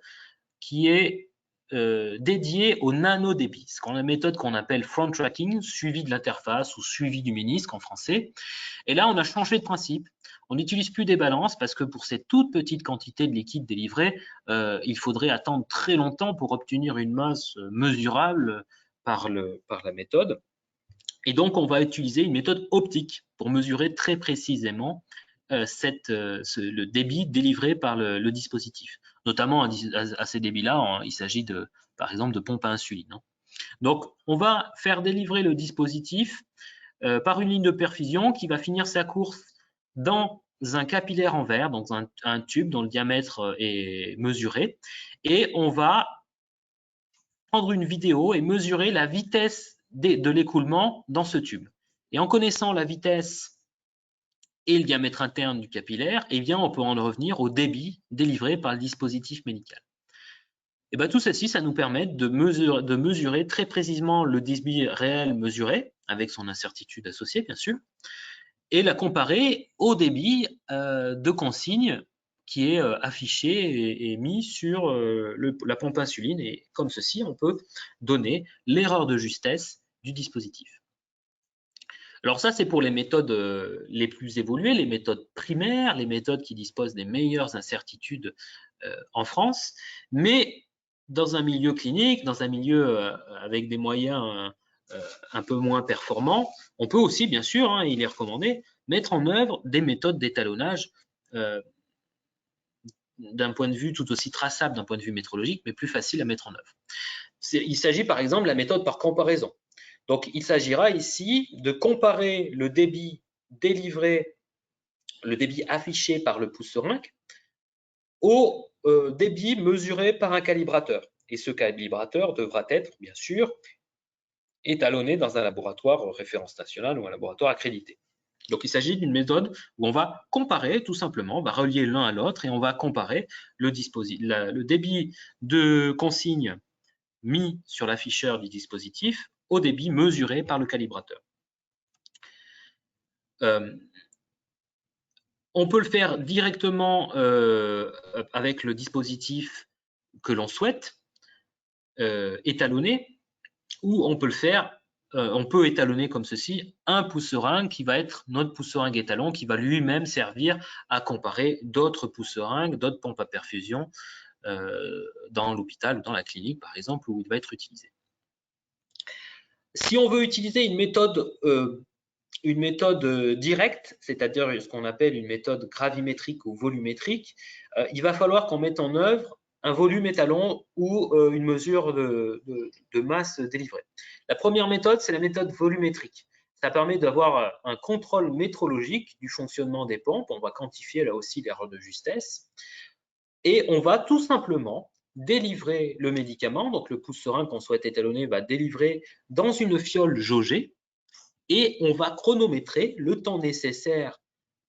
qui est dédiée au nano-débit. C'est la méthode qu'on appelle front tracking, suivi de l'interface ou suivi du ménisque en français. Et là, on a changé de principe. On n'utilise plus des balances parce que pour ces toutes petites quantités de liquide délivrées, il faudrait attendre très longtemps pour obtenir une masse mesurable par la méthode. Et donc, on va utiliser une méthode optique pour mesurer très précisément le débit délivré par le dispositif. Notamment à ces débits-là, il s'agit par exemple de pompes à insuline. Donc, on va faire délivrer le dispositif par une ligne de perfusion qui va finir sa course dans un capillaire en verre, dans un tube dont le diamètre est mesuré, et on va prendre une vidéo et mesurer la vitesse de l'écoulement dans ce tube. Et en connaissant la vitesse et le diamètre interne du capillaire, eh bien, on peut en revenir au débit délivré par le dispositif médical. Et bien, tout ceci, ça nous permet de mesurer très précisément le débit réel mesuré, avec son incertitude associée, bien sûr, et la comparer au débit de consigne qui est affiché et mis sur la pompe insuline. Et comme ceci, on peut donner l'erreur de justesse du dispositif. Alors ça, c'est pour les méthodes les plus évoluées, les méthodes primaires, les méthodes qui disposent des meilleures incertitudes en France. Mais dans un milieu clinique, dans un milieu avec des moyens un peu moins performants, on peut aussi, bien sûr, hein, il est recommandé, mettre en œuvre des méthodes d'étalonnage d'un point de vue tout aussi traçable d'un point de vue métrologique, mais plus facile à mettre en œuvre. Il s'agit par exemple de la méthode par comparaison. Donc, il s'agira ici de comparer le débit délivré, le débit affiché par le pouce seringue au débit mesuré par un calibrateur. Et ce calibrateur devra être, bien sûr, étalonné dans un laboratoire référence nationale ou un laboratoire accrédité. Donc, il s'agit d'une méthode où on va comparer, tout simplement, on va relier l'un à l'autre et on va comparer le débit de consigne mis sur l'afficheur du dispositif au débit mesuré par le calibrateur. On peut le faire directement avec le dispositif que l'on souhaite étalonner, ou on peut le faire, on peut étalonner comme ceci un pouce seringue qui va être notre pouce seringue étalon, qui va lui-même servir à comparer d'autres pouces seringues, d'autres pompes à perfusion dans l'hôpital ou dans la clinique, par exemple, où il va être utilisé. Si on veut utiliser une méthode directe, c'est-à-dire ce qu'on appelle une méthode gravimétrique ou volumétrique, il va falloir qu'on mette en œuvre un volume étalon ou une mesure de masse délivrée. La première méthode, c'est la méthode volumétrique. Ça permet d'avoir un contrôle métrologique du fonctionnement des pompes. On va quantifier là aussi l'erreur de justesse. Et on va tout simplement délivrer le médicament. Donc, le pouce seringue qu'on souhaite étalonner va délivrer dans une fiole jaugée. Et on va chronométrer le temps nécessaire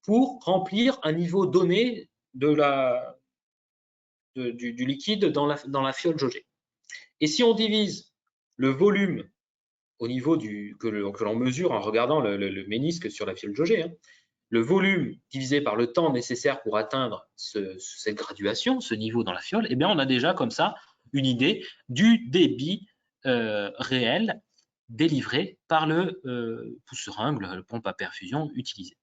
pour remplir un niveau donné du liquide dans la fiole jaugée. Et si on divise le volume au niveau que l'on mesure en regardant le ménisque sur la fiole jaugée, hein, le volume divisé par le temps nécessaire pour atteindre cette graduation, ce niveau dans la fiole, eh bien on a déjà comme ça une idée du débit réel délivré par le pouce seringue, le pompe à perfusion utilisé.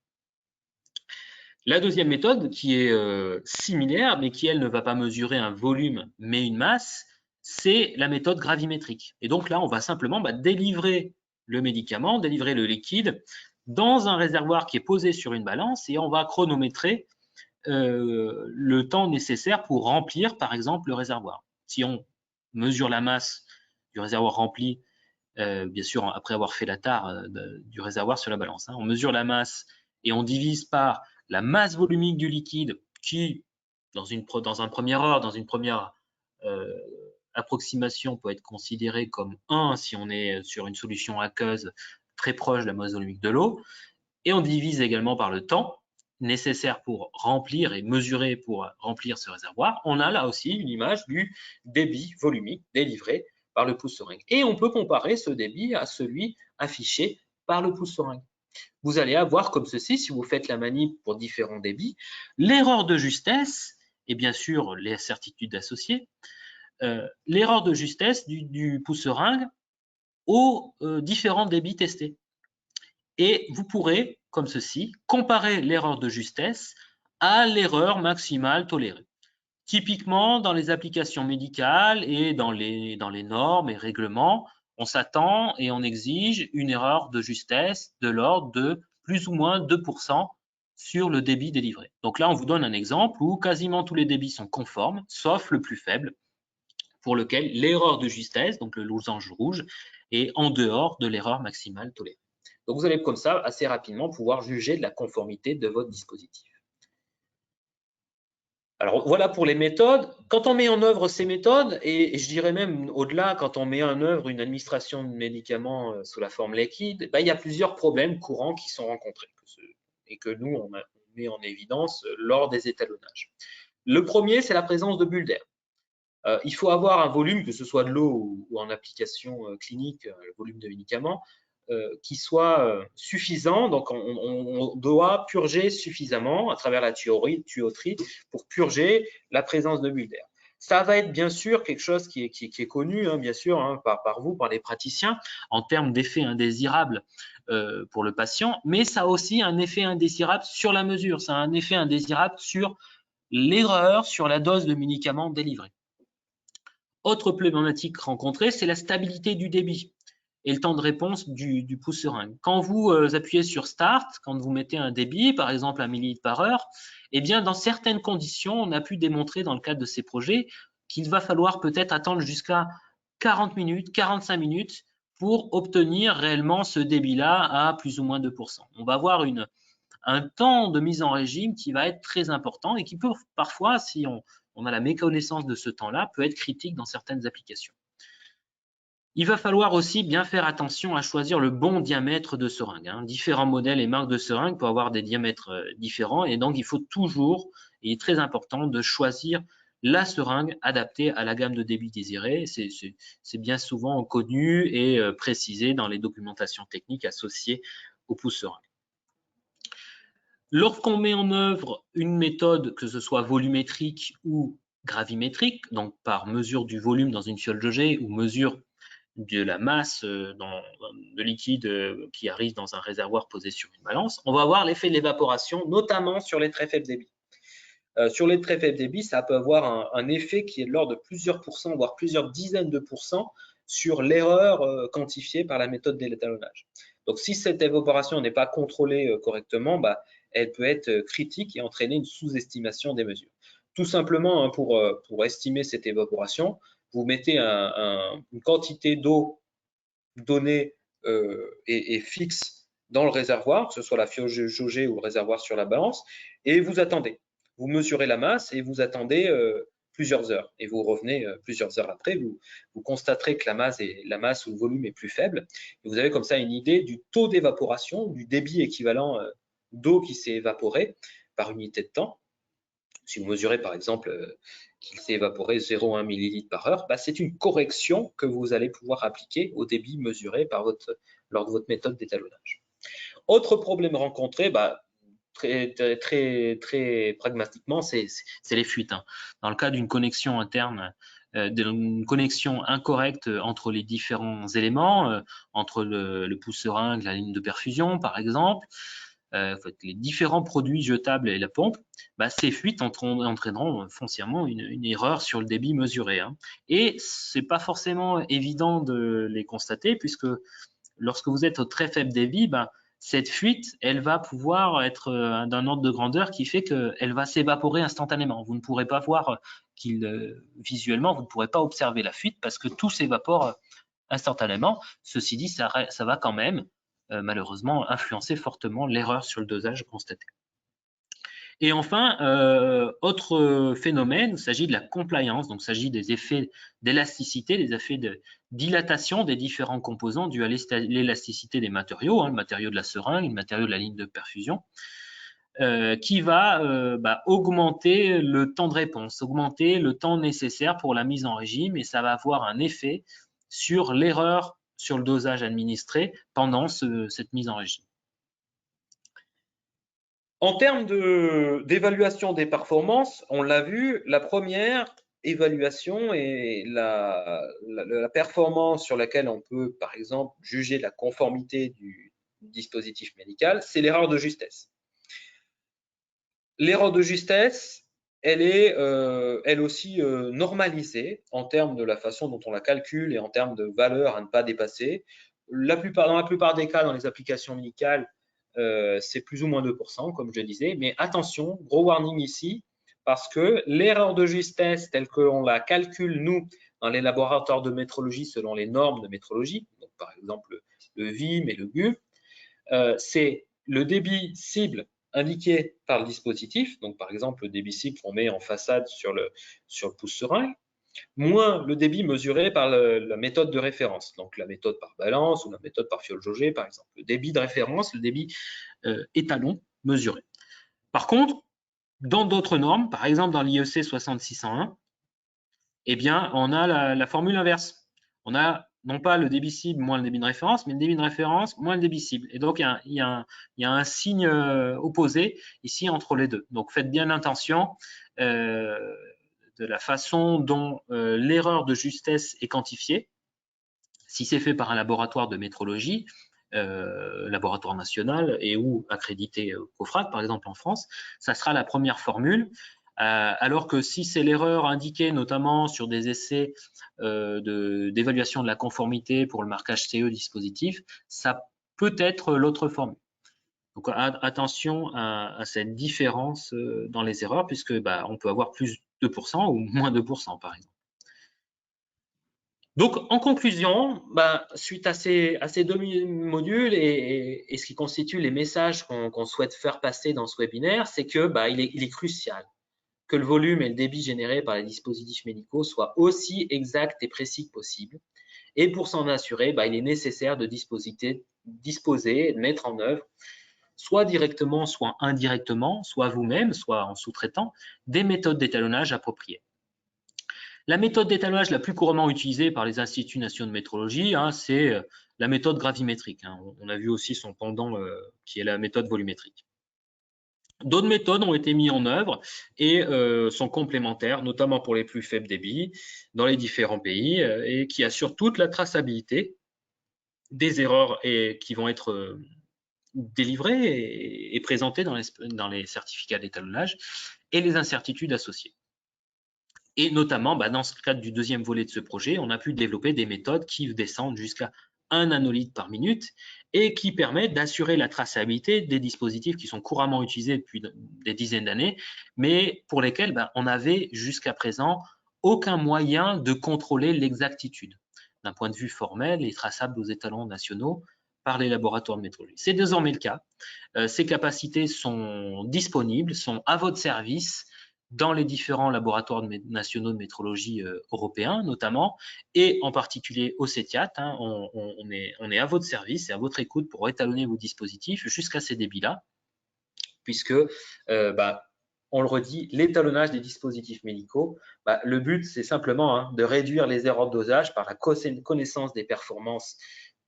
La deuxième méthode, qui est similaire, mais qui, elle, ne va pas mesurer un volume, mais une masse, c'est la méthode gravimétrique. Et donc là, on va simplement délivrer le médicament, délivrer le liquide dans un réservoir qui est posé sur une balance et on va chronométrer le temps nécessaire pour remplir, par exemple, le réservoir. Si on mesure la masse du réservoir rempli, bien sûr, après avoir fait la tare du réservoir sur la balance, hein, on mesure la masse et on divise par la masse volumique du liquide qui, dans un premier ordre, dans une première approximation, peut être considérée comme 1 si on est sur une solution aqueuse très proche de la masse volumique de l'eau. Et on divise également par le temps nécessaire pour remplir et mesurer pour remplir ce réservoir. On a là aussi une image du débit volumique délivré par le pouce seringue. Et on peut comparer ce débit à celui affiché par le pouce seringue. Vous allez avoir comme ceci, si vous faites la manip pour différents débits, l'erreur de justesse et bien sûr les certitudes associées, l'erreur de justesse du pouce seringue aux différents débits testés. Et vous pourrez, comme ceci, comparer l'erreur de justesse à l'erreur maximale tolérée. Typiquement, dans les applications médicales et dans les normes et règlements, on s'attend et on exige une erreur de justesse de l'ordre de plus ou moins 2% sur le débit délivré. Donc là, on vous donne un exemple où quasiment tous les débits sont conformes, sauf le plus faible, pour lequel l'erreur de justesse, donc le losange rouge, est en dehors de l'erreur maximale tolérée. Donc, vous allez comme ça, assez rapidement, pouvoir juger de la conformité de votre dispositif. Alors, voilà pour les méthodes. Quand on met en œuvre ces méthodes, et je dirais même au-delà, quand on met en œuvre une administration de médicaments sous la forme liquide, il y a plusieurs problèmes courants qui sont rencontrés et que nous, on met en évidence lors des étalonnages. Le premier, c'est la présence de bulles d'air. Il faut avoir un volume, que ce soit de l'eau ou en application clinique, le volume de médicaments, qui soit suffisant. Donc, on doit purger suffisamment à travers la tuyauterie pour purger la présence de bulles d'air. Ça va être bien sûr quelque chose qui est connu, hein, bien sûr, hein, par vous, par les praticiens, en termes d'effet indésirable pour le patient, mais ça a aussi un effet indésirable sur la mesure. Ça a un effet indésirable sur l'erreur, sur la dose de médicaments délivrés. Autre problématique rencontrée, c'est la stabilité du débit et le temps de réponse du pouce seringue. Quand vous appuyez sur Start, quand vous mettez un débit, par exemple 1 millilitre par heure, eh bien, dans certaines conditions, on a pu démontrer dans le cadre de ces projets qu'il va falloir peut-être attendre jusqu'à 40 minutes, 45 minutes pour obtenir réellement ce débit-là à plus ou moins 2%. On va avoir un temps de mise en régime qui va être très important et qui peut parfois, si on a la méconnaissance de ce temps-là, peut être critique dans certaines applications. Il va falloir aussi bien faire attention à choisir le bon diamètre de seringue. Différents modèles et marques de seringue peuvent avoir des diamètres différents et donc il faut toujours, et il est très important, de choisir la seringue adaptée à la gamme de débit désirée. C'est bien souvent connu et précisé dans les documentations techniques associées au pouce seringue. Lorsqu'on met en œuvre une méthode, que ce soit volumétrique ou gravimétrique, donc par mesure du volume dans une fiole jaugée ou mesure de la masse de liquide qui arrive dans un réservoir posé sur une balance, on va avoir l'effet de l'évaporation, notamment sur les très faibles débits. Sur les très faibles débits, ça peut avoir un effet qui est de l'ordre de plusieurs pourcents, voire plusieurs dizaines de pourcents sur l'erreur quantifiée par la méthode d'étalonnage. Donc, si cette évaporation n'est pas contrôlée correctement, elle peut être critique et entraîner une sous-estimation des mesures. Tout simplement, pour estimer cette évaporation, vous mettez une quantité d'eau donnée et fixe dans le réservoir, que ce soit la fiole jaugée ou le réservoir sur la balance, et vous attendez. Vous mesurez la masse et vous attendez plusieurs heures. Et vous revenez plusieurs heures après, vous constaterez que la masse ou le volume est plus faible. Et vous avez comme ça une idée du taux d'évaporation, du débit équivalent d'eau qui s'est évaporée par unité de temps. Si vous mesurez par exemple qu'il s'est évaporé 0,1 ml par heure, c'est une correction que vous allez pouvoir appliquer au débit mesuré lors de votre méthode d'étalonnage. Autre problème rencontré, très pragmatiquement, c'est les fuites. Dans le cas d'une connexion interne, d'une connexion incorrecte entre les différents éléments, entre le pouce seringue, la ligne de perfusion par exemple, les différents produits jetables et la pompe, ces fuites entraîneront foncièrement une erreur sur le débit mesuré. Et c'est pas forcément évident de les constater puisque lorsque vous êtes au très faible débit, cette fuite, elle va pouvoir être d'un ordre de grandeur qui fait qu'elle va s'évaporer instantanément. Vous ne pourrez pas voir visuellement, vous ne pourrez pas observer la fuite parce que tout s'évapore instantanément. Ceci dit, ça va quand même malheureusement influencer fortement l'erreur sur le dosage constaté. Et enfin, autre phénomène, il s'agit de la compliance, donc il s'agit des effets d'élasticité, des effets de dilatation des différents composants dus à l'élasticité des matériaux, le matériau de la seringue, le matériau de la ligne de perfusion, qui va augmenter le temps de réponse, augmenter le temps nécessaire pour la mise en régime, et ça va avoir un effet sur l'erreur sur le dosage administré pendant cette mise en régime. En termes d'évaluation des performances, on l'a vu, la première évaluation et la performance sur laquelle on peut, par exemple, juger la conformité du dispositif médical, c'est l'erreur de justesse. L'erreur de justesse, elle est elle aussi normalisée en termes de la façon dont on la calcule et en termes de valeur à ne pas dépasser. Dans la plupart des cas, dans les applications médicales, c'est plus ou moins 2%, comme je le disais. Mais attention, gros warning ici, parce que l'erreur de justesse telle qu'on la calcule, nous, dans les laboratoires de métrologie selon les normes de métrologie, donc par exemple le VIM et le GU, c'est le débit cible indiqué par le dispositif, donc par exemple le débit cible qu'on met en façade sur le pouce seringue, moins le débit mesuré par la méthode de référence, donc la méthode par balance ou la méthode par fiole jaugée par exemple, le débit de référence, le débit étalon mesuré. Par contre, dans d'autres normes, par exemple dans l'IEC 60601, eh bien on a la formule inverse. On a non pas le débit cible moins le débit de référence, mais le débit de référence moins le débit cible. Et donc, il y a un signe opposé ici entre les deux. Donc, faites bien attention de la façon dont l'erreur de justesse est quantifiée. Si c'est fait par un laboratoire de métrologie, laboratoire national et ou accrédité COFRAC, par exemple en France, ça sera la première formule alors que si c'est l'erreur indiquée notamment sur des essais d'évaluation de la conformité pour le marquage CE dispositif, ça peut être l'autre formule. Donc attention à cette différence dans les erreurs, puisque on peut avoir plus 2% ou moins 2% par exemple. Donc en conclusion, suite à ces deux modules et ce qui constitue les messages qu'on souhaite faire passer dans ce webinaire, c'est que il est crucial que le volume et le débit générés par les dispositifs médicaux soient aussi exacts et précis que possible. Et pour s'en assurer, il est nécessaire de disposer et de mettre en œuvre, soit directement, soit indirectement, soit vous-même, soit en sous-traitant, des méthodes d'étalonnage appropriées. La méthode d'étalonnage la plus couramment utilisée par les instituts nationaux de métrologie, c'est la méthode gravimétrique. On a vu aussi son pendant qui est la méthode volumétrique. D'autres méthodes ont été mises en œuvre et sont complémentaires, notamment pour les plus faibles débits dans les différents pays et qui assurent toute la traçabilité des erreurs qui vont être délivrées et présentées dans les certificats d'étalonnage et les incertitudes associées. Et notamment, dans ce cadre du deuxième volet de ce projet, on a pu développer des méthodes qui descendent jusqu'à 1 nanolitre par minute et qui permettent d'assurer la traçabilité des dispositifs qui sont couramment utilisés depuis des dizaines d'années, mais pour lesquels on n'avait jusqu'à présent aucun moyen de contrôler l'exactitude d'un point de vue formel et traçable aux étalons nationaux par les laboratoires de métrologie. C'est désormais le cas. Ces capacités sont disponibles, sont à votre service dans les différents laboratoires nationaux de métrologie européens notamment, et en particulier au CETIAT. On est à votre service et à votre écoute pour étalonner vos dispositifs jusqu'à ces débits-là, puisque, on le redit, l'étalonnage des dispositifs médicaux, le but, c'est simplement de réduire les erreurs de dosage par la connaissance des performances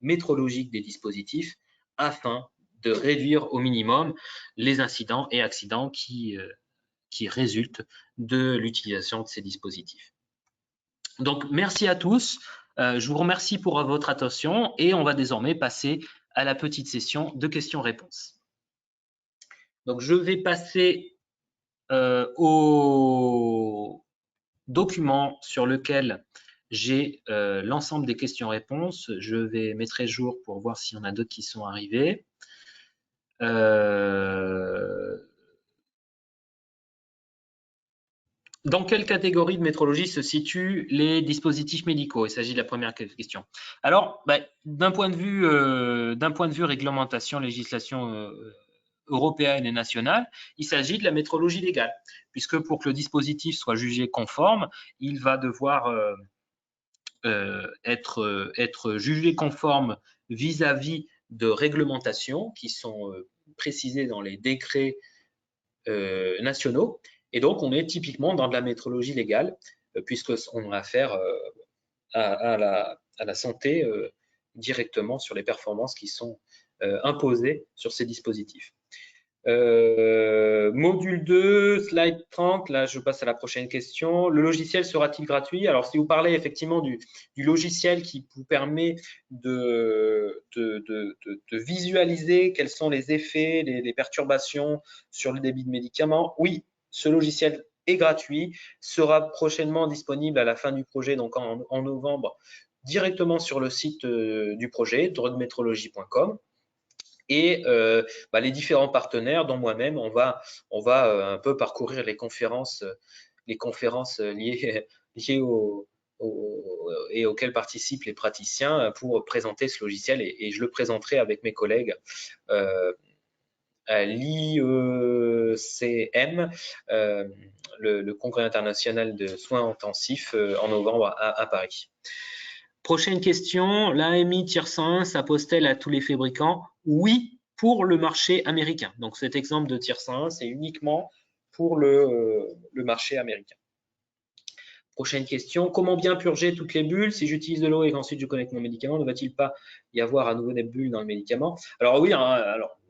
métrologiques des dispositifs afin de réduire au minimum les incidents et accidents qui résultent de l'utilisation de ces dispositifs. Donc, merci à tous. Je vous remercie pour votre attention et on va désormais passer à la petite session de questions-réponses. Donc, je vais passer au document sur lequel j'ai l'ensemble des questions-réponses. Je vais mettre à jour pour voir s'il y en a d'autres qui sont arrivés. Dans quelle catégorie de métrologie se situent les dispositifs médicaux? Il s'agit de la première question. Alors, d'un point de vue réglementation, législation européenne et nationale, il s'agit de la métrologie légale, puisque pour que le dispositif soit jugé conforme, il va devoir être jugé conforme vis-à-vis de réglementations qui sont précisées dans les décrets nationaux. Et donc, on est typiquement dans de la métrologie légale, puisqu'on a affaire à la santé directement sur les performances qui sont imposées sur ces dispositifs. Module 2, slide 30, là je passe à la prochaine question. Le logiciel sera-t-il gratuit? Alors si vous parlez effectivement du logiciel qui vous permet de visualiser quels sont les effets, les perturbations sur le débit de médicaments, oui, ce logiciel est gratuit, sera prochainement disponible à la fin du projet, donc en novembre, directement sur le site du projet, drugmetrology.com. Et les différents partenaires, dont moi-même, on va un peu parcourir les conférences liées et auxquelles participent les praticiens pour présenter ce logiciel. Et je le présenterai avec mes collègues à l'IECM, le Congrès international de soins intensifs, en novembre à Paris. Prochaine question, l'AMI Tier 101 s'impose-t-elle à tous les fabricants? Oui, pour le marché américain. Donc cet exemple de Tier 101, c'est uniquement pour le marché américain. Prochaine question, comment bien purger toutes les bulles? Si j'utilise de l'eau et qu'ensuite je connecte mon médicament, ne va-t-il pas y avoir à nouveau des bulles dans le médicament? Alors oui, alors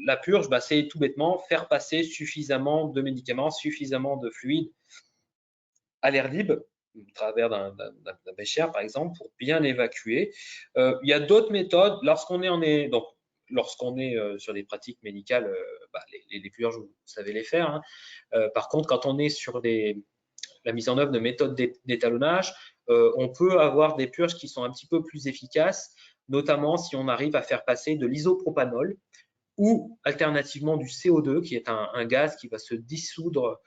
la purge, c'est tout bêtement faire passer suffisamment de médicaments, suffisamment de fluide à l'air libre, au travers d'un bécher par exemple, pour bien l'évacuer. Il y a d'autres méthodes. Lorsqu'on est donc lorsqu'on est sur des pratiques médicales, les purges, vous savez les faire. Hein. Par contre, quand on est sur la mise en œuvre de méthodes d'étalonnage, on peut avoir des purges qui sont un petit peu plus efficaces, notamment si on arrive à faire passer de l'isopropanol ou alternativement du CO2, qui est un gaz qui va se dissoudre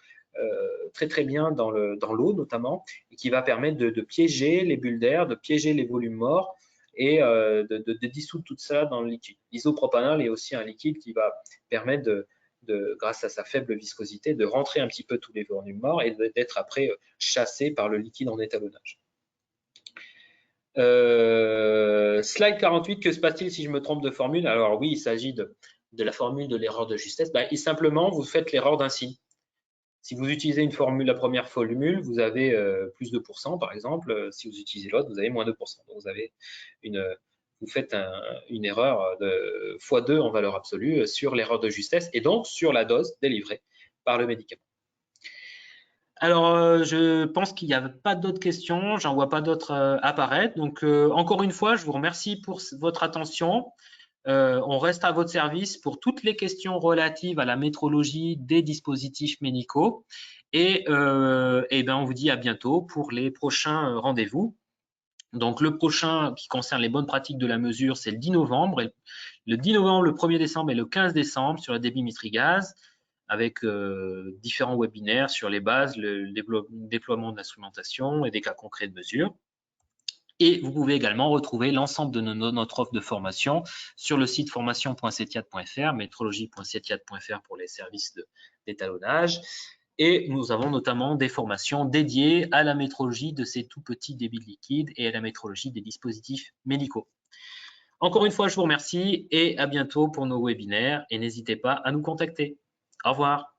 très très bien dans l'eau notamment, et qui va permettre de piéger les bulles d'air, de piéger les volumes morts et de dissoudre tout ça dans le liquide. L'isopropanol est aussi un liquide qui va permettre grâce à sa faible viscosité, de rentrer un petit peu tous les volumes morts et d'être après chassé par le liquide en étalonnage. Slide 48, que se passe-t-il si je me trompe de formule? Alors oui, il s'agit de la formule de l'erreur de justesse. Et simplement, vous faites l'erreur d'un signe. Si vous utilisez une formule, la première formule, vous avez plus de %, par exemple. Si vous utilisez l'autre, vous avez moins de %. Donc vous faites une erreur de x2 en valeur absolue sur l'erreur de justesse et donc sur la dose délivrée par le médicament. Alors, je pense qu'il n'y a pas d'autres questions, j'en vois pas d'autres apparaître. Donc, encore une fois, je vous remercie pour votre attention. On reste à votre service pour toutes les questions relatives à la métrologie des dispositifs médicaux. Et ben, on vous dit à bientôt pour les prochains rendez-vous. Donc, le prochain qui concerne les bonnes pratiques de la mesure, c'est le 10 novembre. Et le 10 novembre, le 1er décembre et le 15 décembre sur la débitmétrie gaz, avec différents webinaires sur les bases, le déploiement de l'instrumentation et des cas concrets de mesure. Et vous pouvez également retrouver l'ensemble de notre offre de formation sur le site formation.cetiad.fr, métrologie.cetiad.fr pour les services d'étalonnage. Et nous avons notamment des formations dédiées à la métrologie de ces tout petits débits de liquide et à la métrologie des dispositifs médicaux. Encore une fois, je vous remercie et à bientôt pour nos webinaires et n'hésitez pas à nous contacter. Au revoir.